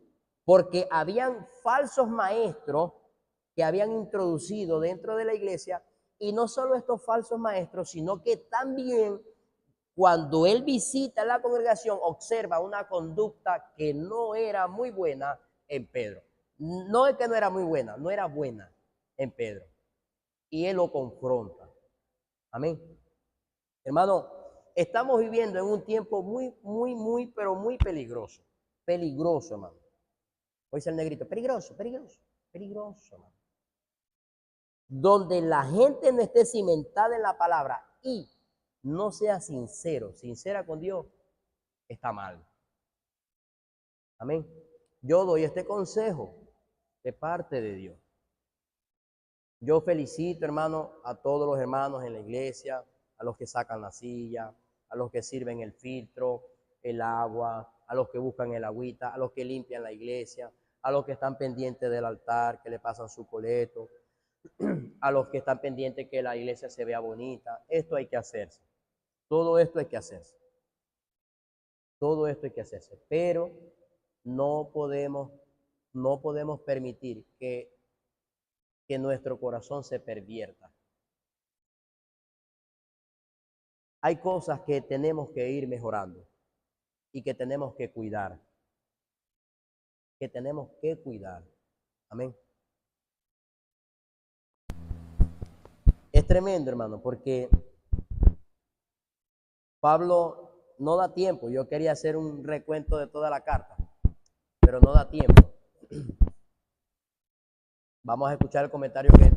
porque habían falsos maestros que habían introducido dentro de la iglesia, y no solo estos falsos maestros, sino que también cuando él visita la congregación observa una conducta que no era muy buena en Pedro. No es que no era muy buena, no era buena en Pedro. Y él lo confronta. Amén. Hermano, estamos viviendo en un tiempo pero muy peligroso. Peligroso, hermano. Hoy dice el negrito, peligroso, hermano. Donde la gente no esté cimentada en la palabra y no sea sincera con Dios, está mal. Amén. Yo doy este consejo de parte de Dios. Yo felicito, hermano, a todos los hermanos en la iglesia, a los que sacan la silla, a los que sirven el filtro, el agua, a los que buscan el agüita, a los que limpian la iglesia, a los que están pendientes del altar, que le pasan su coleto, a los que están pendientes que la iglesia se vea bonita. Esto hay que hacerse. Todo esto hay que hacerse. Todo esto hay que hacerse. Pero no podemos permitir que nuestro corazón se pervierta. hay cosas que tenemos que ir mejorando y que tenemos que cuidar. Que tenemos que cuidar. Amén. Es tremendo, hermano, porque Pablo no da tiempo. Yo quería hacer un recuento de toda la carta, pero no da tiempo. Vamos a escuchar el comentario que...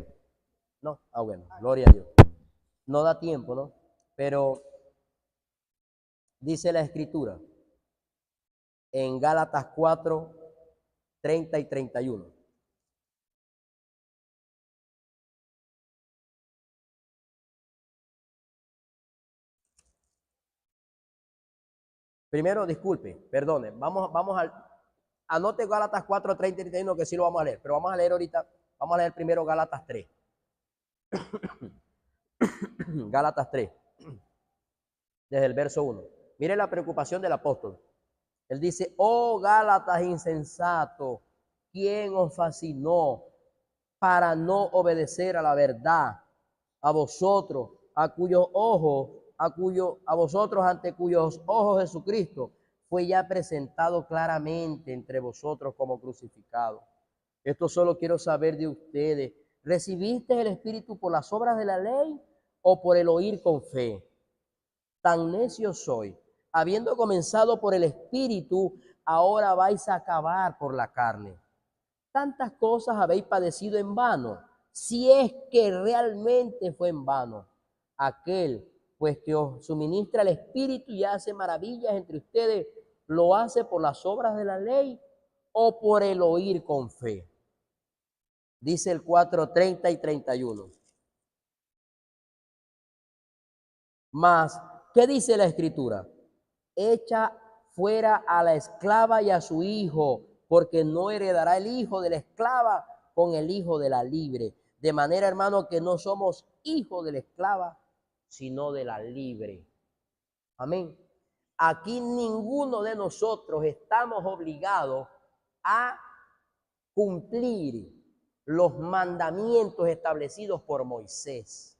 No, bueno, gloria a Dios. No da tiempo, ¿no? Pero dice la Escritura en Gálatas 4, 30 y 31. Primero, disculpe, perdone, vamos al... Anote Gálatas 4, 30 y 31, que sí lo vamos a leer, pero vamos a leer ahorita, vamos a leer primero Gálatas 3. Gálatas 3, desde el verso 1. Mire la preocupación del apóstol. Él dice, oh Gálatas insensato, ¿quién os fascinó para no obedecer a la verdad? A vosotros, a vosotros ante cuyos ojos Jesucristo fue ya presentado claramente entre vosotros como crucificado. Esto solo quiero saber de ustedes. ¿Recibiste el Espíritu por las obras de la ley o por el oír con fe? Tan necio soy. Habiendo comenzado por el Espíritu, ahora vais a acabar por la carne. Tantas cosas habéis padecido en vano, si es que realmente fue en vano. Aquel, pues, que os suministra el Espíritu y hace maravillas entre ustedes, ¿lo hace por las obras de la ley o por el oír con fe? Dice el 4, 30 y 31. Mas, ¿qué dice la Escritura? Echa fuera a la esclava y a su hijo, porque no heredará el hijo de la esclava con el hijo de la libre. De manera, hermano, que no somos hijos de la esclava, sino de la libre. Amén. Aquí ninguno de nosotros estamos obligados a cumplir los mandamientos establecidos por Moisés,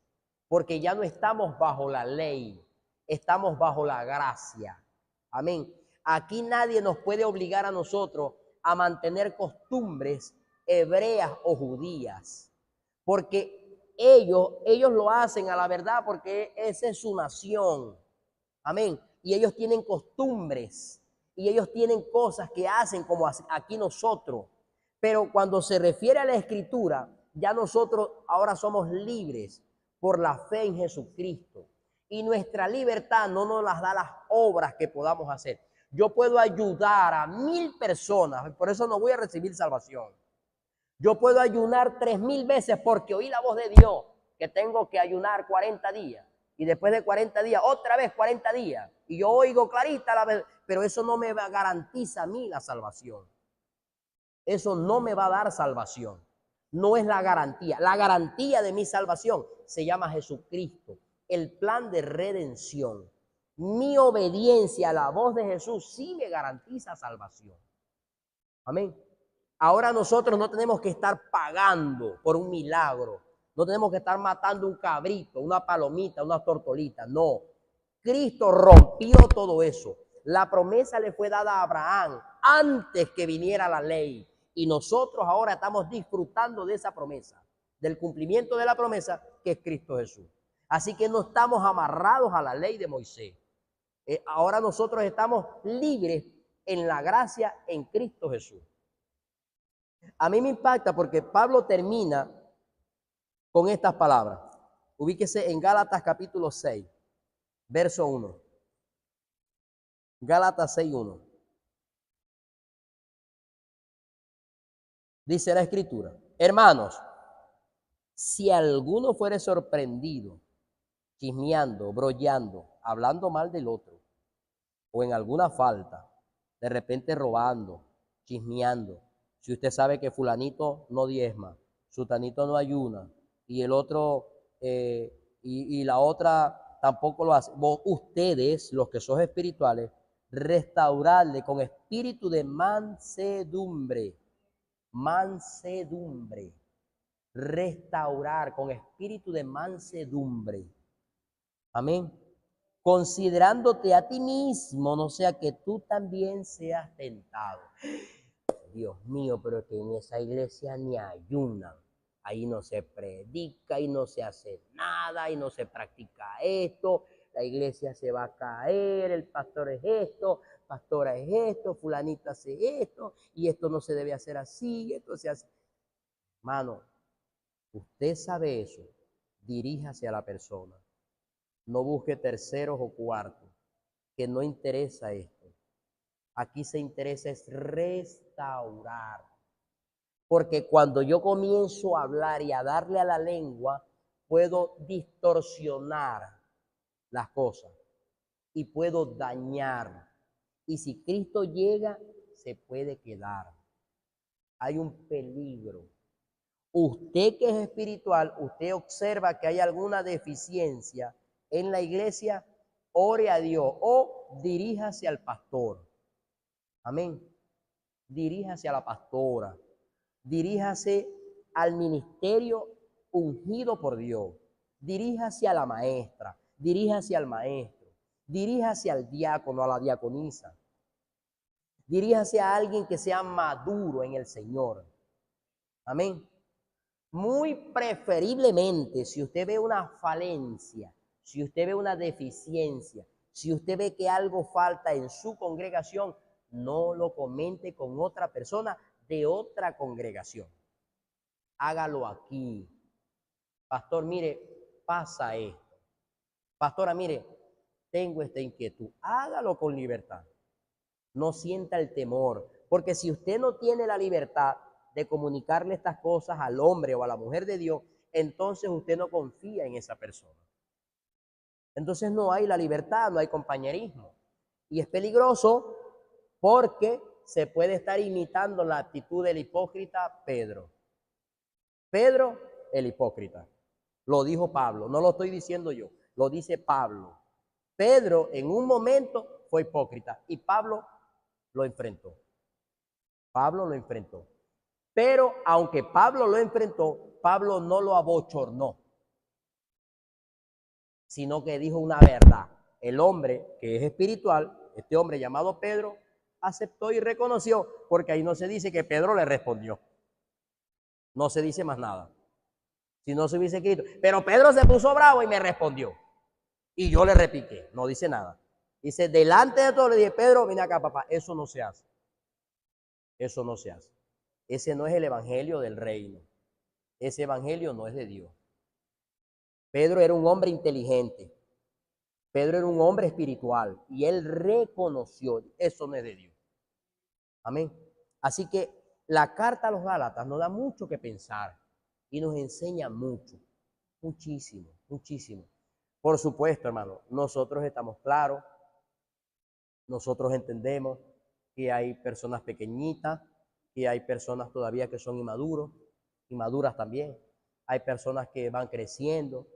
porque ya no estamos bajo la ley, estamos bajo la gracia. Amén. Aquí nadie nos puede obligar a nosotros a mantener costumbres hebreas o judías, porque ellos lo hacen a la verdad porque esa es su nación. Amén. Y ellos tienen costumbres y ellos tienen cosas que hacen como aquí nosotros. Pero cuando se refiere a la Escritura, ya nosotros ahora somos libres por la fe en Jesucristo. Y nuestra libertad no nos las da las obras que podamos hacer. Yo puedo ayudar a 1000 personas, por eso no voy a recibir salvación. Yo puedo ayunar 3000 veces porque oí la voz de Dios que tengo que ayunar 40 días. Y después de 40 días, otra vez 40 días. Y yo oigo clarita la vez, pero eso no me garantiza a mí la salvación. Eso no me va a dar salvación. No es la garantía. La garantía de mi salvación se llama Jesucristo, el plan de redención. Mi obediencia a la voz de Jesús sí me garantiza salvación. Amén. Ahora nosotros no tenemos que estar pagando por un milagro. No tenemos que estar matando un cabrito, una palomita, una tortolita. No. Cristo rompió todo eso. La promesa le fue dada a Abraham antes que viniera la ley. Y nosotros ahora estamos disfrutando de esa promesa, del cumplimiento de la promesa que es Cristo Jesús. Así que no estamos amarrados a la ley de Moisés. Ahora nosotros estamos libres en la gracia en Cristo Jesús. A mí me impacta porque Pablo termina con estas palabras. Ubíquese en Gálatas capítulo 6, verso 1. Gálatas 6, 1. Dice la Escritura: hermanos, si alguno fuere sorprendido, chismeando, brollando, hablando mal del otro, o en alguna falta, de repente robando, chismeando, si usted sabe que fulanito no diezma, sutanito no ayuna, y el otro, y la otra tampoco lo hace, ustedes, los que son espirituales, restaurarle con espíritu de mansedumbre, restaurar con espíritu de mansedumbre. Amén. considerándote a ti mismo, no sea que tú también seas tentado. Dios mío, pero que en esa iglesia ni ayunan. Ahí no se predica, ahí no se hace nada, ahí no se practica esto. La iglesia se va a caer, el pastor es esto, pastora es esto, fulanita hace esto, y esto no se debe hacer así, esto se hace. Mano, usted sabe eso, diríjase a la persona. No busque terceros o cuartos, que no interesa esto. Aquí se interesa es restaurar. Porque cuando yo comienzo a hablar y a darle a la lengua, puedo distorsionar las cosas y puedo dañar. Y si Cristo llega, se puede quedar. Hay un peligro. Usted que es espiritual, usted observa que hay alguna deficiencia en la iglesia, ore a Dios o diríjase al pastor. Amén. Diríjase a la pastora. Diríjase al ministerio ungido por Dios. Diríjase a la maestra. Diríjase al maestro. Diríjase al diácono, a la diaconisa. Diríjase a alguien que sea maduro en el Señor. Amén. Muy preferiblemente, si usted ve una falencia, si usted ve una deficiencia, si usted ve que algo falta en su congregación, no lo comente con otra persona de otra congregación. Hágalo aquí. Pastor, mire, pasa esto. Pastora, mire, tengo esta inquietud. Hágalo con libertad. No sienta el temor, porque si usted no tiene la libertad de comunicarle estas cosas al hombre o a la mujer de Dios, entonces usted no confía en esa persona. Entonces no hay la libertad, no hay compañerismo. Y es peligroso porque se puede estar imitando la actitud del hipócrita Pedro. Pedro, el hipócrita. Lo dijo Pablo, no lo estoy diciendo yo, lo dice Pablo. Pedro en un momento fue hipócrita y Pablo lo enfrentó. Pablo lo enfrentó. Pero aunque Pablo lo enfrentó, Pablo no lo abochornó, sino que dijo una verdad. El hombre que es espiritual, este hombre llamado Pedro, aceptó y reconoció, porque ahí no se dice que Pedro le respondió. No se dice más nada. Si no se hubiese escrito, pero Pedro se puso bravo y me respondió. Y yo le repiqué, no dice nada. Dice, delante de todo le dije, Pedro, ven acá, papá, eso no se hace. Eso no se hace. Ese no es el evangelio del reino. Ese evangelio no es de Dios. Pedro era un hombre inteligente. Pedro era un hombre espiritual. Y él reconoció, eso no es de Dios. Amén. Así que la carta a los Gálatas nos da mucho que pensar. Y nos enseña mucho. Muchísimo, muchísimo. Por supuesto, hermano, nosotros estamos claros. Nosotros entendemos que hay personas pequeñitas, que hay personas todavía que son inmaduras también. Hay personas que van creciendo,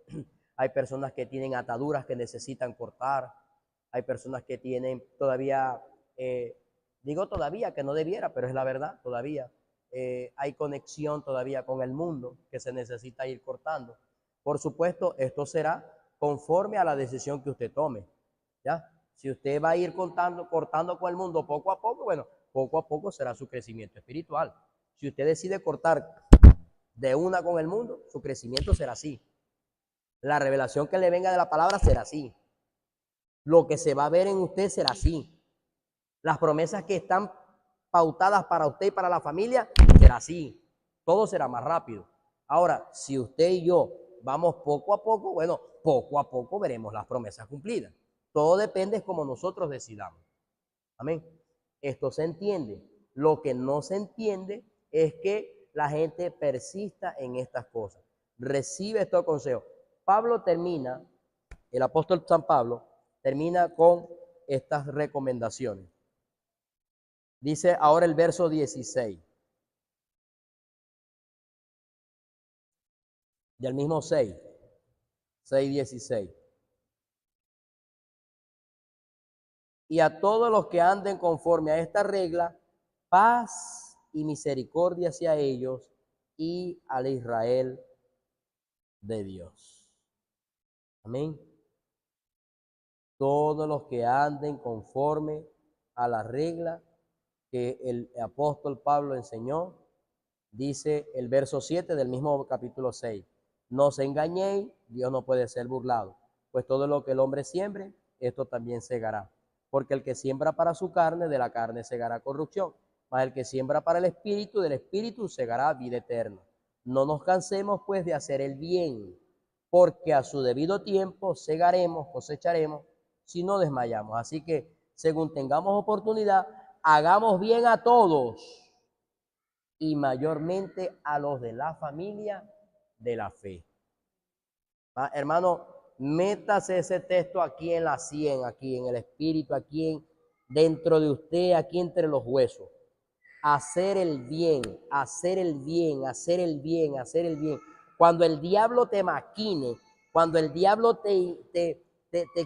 hay personas que tienen ataduras que necesitan cortar, hay personas que tienen todavía, digo todavía que no debiera, pero es la verdad, todavía hay conexión todavía con el mundo que se necesita ir cortando. Por supuesto, esto será conforme a la decisión que usted tome, ¿ya? Si usted va a ir cortando con el mundo poco a poco, bueno, poco a poco será su crecimiento espiritual. Si usted decide cortar de una con el mundo, su crecimiento será así. La revelación que le venga de la palabra será así. Lo que se va a ver en usted será así. Las promesas que están pautadas para usted y para la familia será así. Todo será más rápido. Ahora, si usted y yo vamos poco a poco, bueno, poco a poco veremos las promesas cumplidas. Todo depende de cómo nosotros decidamos. Amén. Esto se entiende. Lo que no se entiende es que la gente persista en estas cosas. Recibe estos consejos. Pablo termina, el apóstol San Pablo termina con estas recomendaciones. Dice ahora el verso 16. Del mismo 6. 6:16. Y a todos los que anden conforme a esta regla, paz y misericordia hacia ellos y al Israel de Dios. Amén. todos los que anden conforme a la regla que el apóstol Pablo enseñó, dice el verso 7 del mismo capítulo 6. No os engañéis, Dios no puede ser burlado, pues todo lo que el hombre siembre, esto también segará. Porque el que siembra para su carne, de la carne segará corrupción, mas el que siembra para el espíritu, del espíritu segará vida eterna. No nos cansemos pues de hacer el bien, porque a su debido tiempo segaremos, cosecharemos, si no desmayamos. Así que, según tengamos oportunidad, hagamos bien a todos, y mayormente a los de la familia de la fe. Hermano, métase ese texto aquí en la sien, aquí en el espíritu, aquí dentro de usted, aquí entre los huesos. Hacer el bien, hacer el bien, hacer el bien, hacer el bien. Cuando el diablo te maquine, cuando el diablo te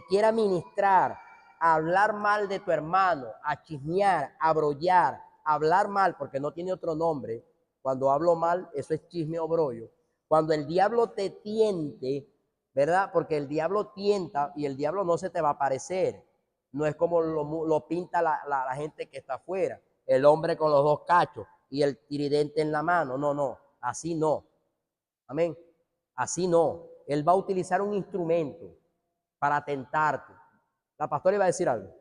quiera ministrar, a hablar mal de tu hermano, a chismear, a brollar, a hablar mal, porque no tiene otro nombre. Cuando hablo mal, eso es chisme o brollo. Cuando el diablo te tiente, ¿verdad? Porque el diablo tienta y el diablo no se te va a aparecer. No es como lo pinta la gente que está afuera. El hombre con los dos cachos y el tridente en la mano. No, no, así no. Amén. Así no. Él va a utilizar un instrumento para tentarte. La pastora iba a decir algo.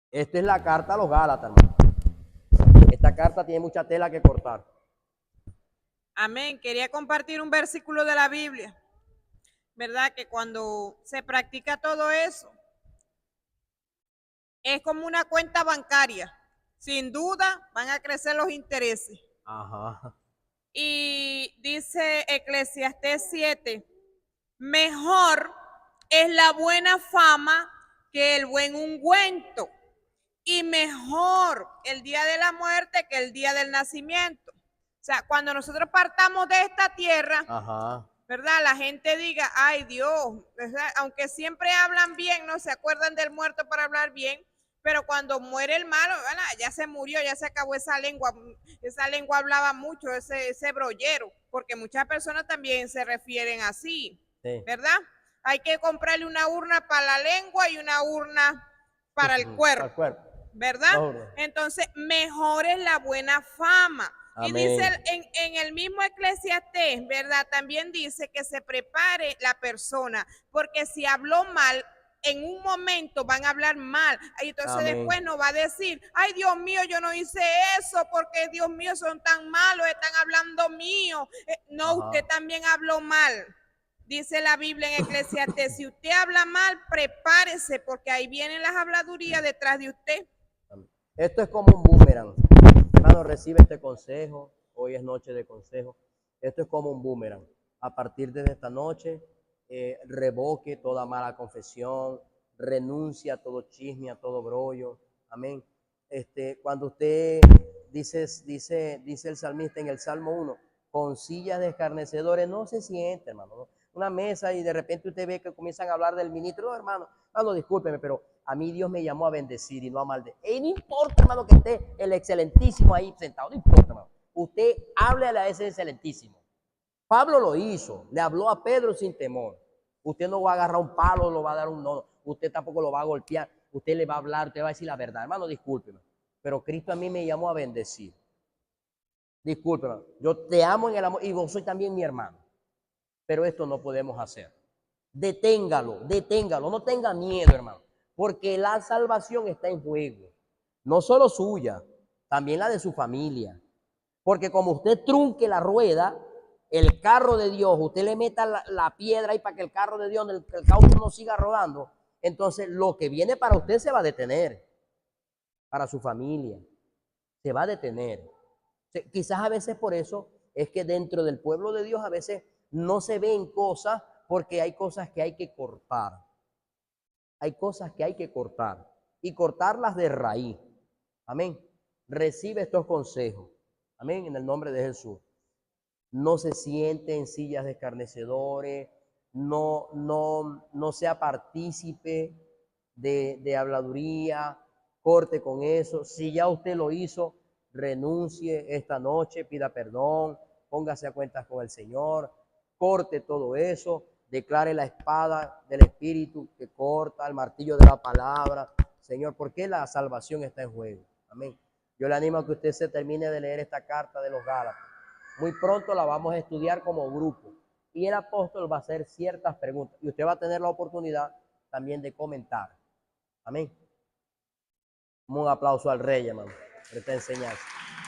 Esta es la carta a los Gálatas, hermano. Esta carta tiene mucha tela que cortar. Amén. Quería compartir un versículo de la Biblia, ¿verdad? Que cuando se practica todo eso, es como una cuenta bancaria. Sin duda van a crecer los intereses. Ajá. Y dice Eclesiastés 7, mejor es la buena fama que el buen ungüento, y mejor el día de la muerte que el día del nacimiento. O sea, cuando nosotros partamos de esta tierra, Ajá, ¿verdad? La gente diga, ay Dios, ¿verdad? Aunque siempre hablan bien, no se acuerdan del muerto para hablar bien, pero cuando muere el malo, ¿verdad? Ya se murió, ya se acabó esa lengua hablaba mucho, ese brollero, porque muchas personas también se refieren así, sí. ¿verdad? Hay que comprarle una urna para la lengua y una urna para el cuerpo, cuerpo. ¿verdad? Entonces, mejor es la buena fama. Amén. Y dice en el mismo Eclesiastés, ¿verdad? También dice que se prepare la persona, porque si habló mal, en un momento van a hablar mal. Y entonces Amén. Después no va a decir, ay Dios mío, yo no hice eso, porque Dios mío, son tan malos, están hablando mío. No, Ajá. Usted también habló mal. Dice la Biblia en Eclesiastés, si usted habla mal, prepárese, porque ahí vienen las habladurías detrás de usted. Esto es como un boomerang. Hermano, recibe este consejo. Hoy es noche de consejo. Esto es como un boomerang. A partir de esta noche, revoque toda mala confesión, renuncia a todo chisme, a todo brollo. Amén. Cuando usted dice el salmista en el Salmo 1, con sillas de escarnecedores, no se siente, hermano, ¿no? Una mesa y de repente usted ve que comienzan a hablar del ministro. No, hermano, discúlpeme, pero a mí Dios me llamó a bendecir y no a maldecir. No importa, hermano, que esté el excelentísimo ahí sentado, no importa, hermano. Usted háblele a ese excelentísimo. Pablo lo hizo, le habló a Pedro sin temor. Usted no va a agarrar un palo, lo va a dar un no, usted tampoco lo va a golpear, usted le va a hablar, usted va a decir la verdad. Hermano, discúlpeme, pero Cristo a mí me llamó a bendecir. Discúlpeme, yo te amo en el amor y vos soy también mi hermano, pero esto no podemos hacer. Deténgalo, no tenga miedo, hermano, porque la salvación está en juego, no solo suya, también la de su familia. Porque como usted trunque la rueda, el carro de Dios, usted le meta la piedra ahí para que el carro de Dios, el caucho no siga rodando, entonces lo que viene para usted se va a detener, para su familia, se va a detener. Quizás a veces por eso es que dentro del pueblo de Dios a veces no se ven cosas, porque hay cosas que hay que cortar. Hay cosas que hay que cortar y cortarlas de raíz. Amén. Recibe estos consejos. Amén. En el nombre de Jesús. No se siente en sillas de escarnecedores. No sea partícipe de habladuría. Corte con eso. Si ya usted lo hizo, renuncie esta noche, pida perdón, póngase a cuentas con el Señor, corte todo eso, declare la espada del Espíritu que corta, el martillo de la palabra, Señor, porque la salvación está en juego. Amén. Yo le animo a que usted se termine de leer esta carta de los Gálatas. Muy pronto la vamos a estudiar como grupo y el apóstol va a hacer ciertas preguntas y usted va a tener la oportunidad también de comentar. Amén. Un aplauso al Rey, hermano, por esta enseñanza.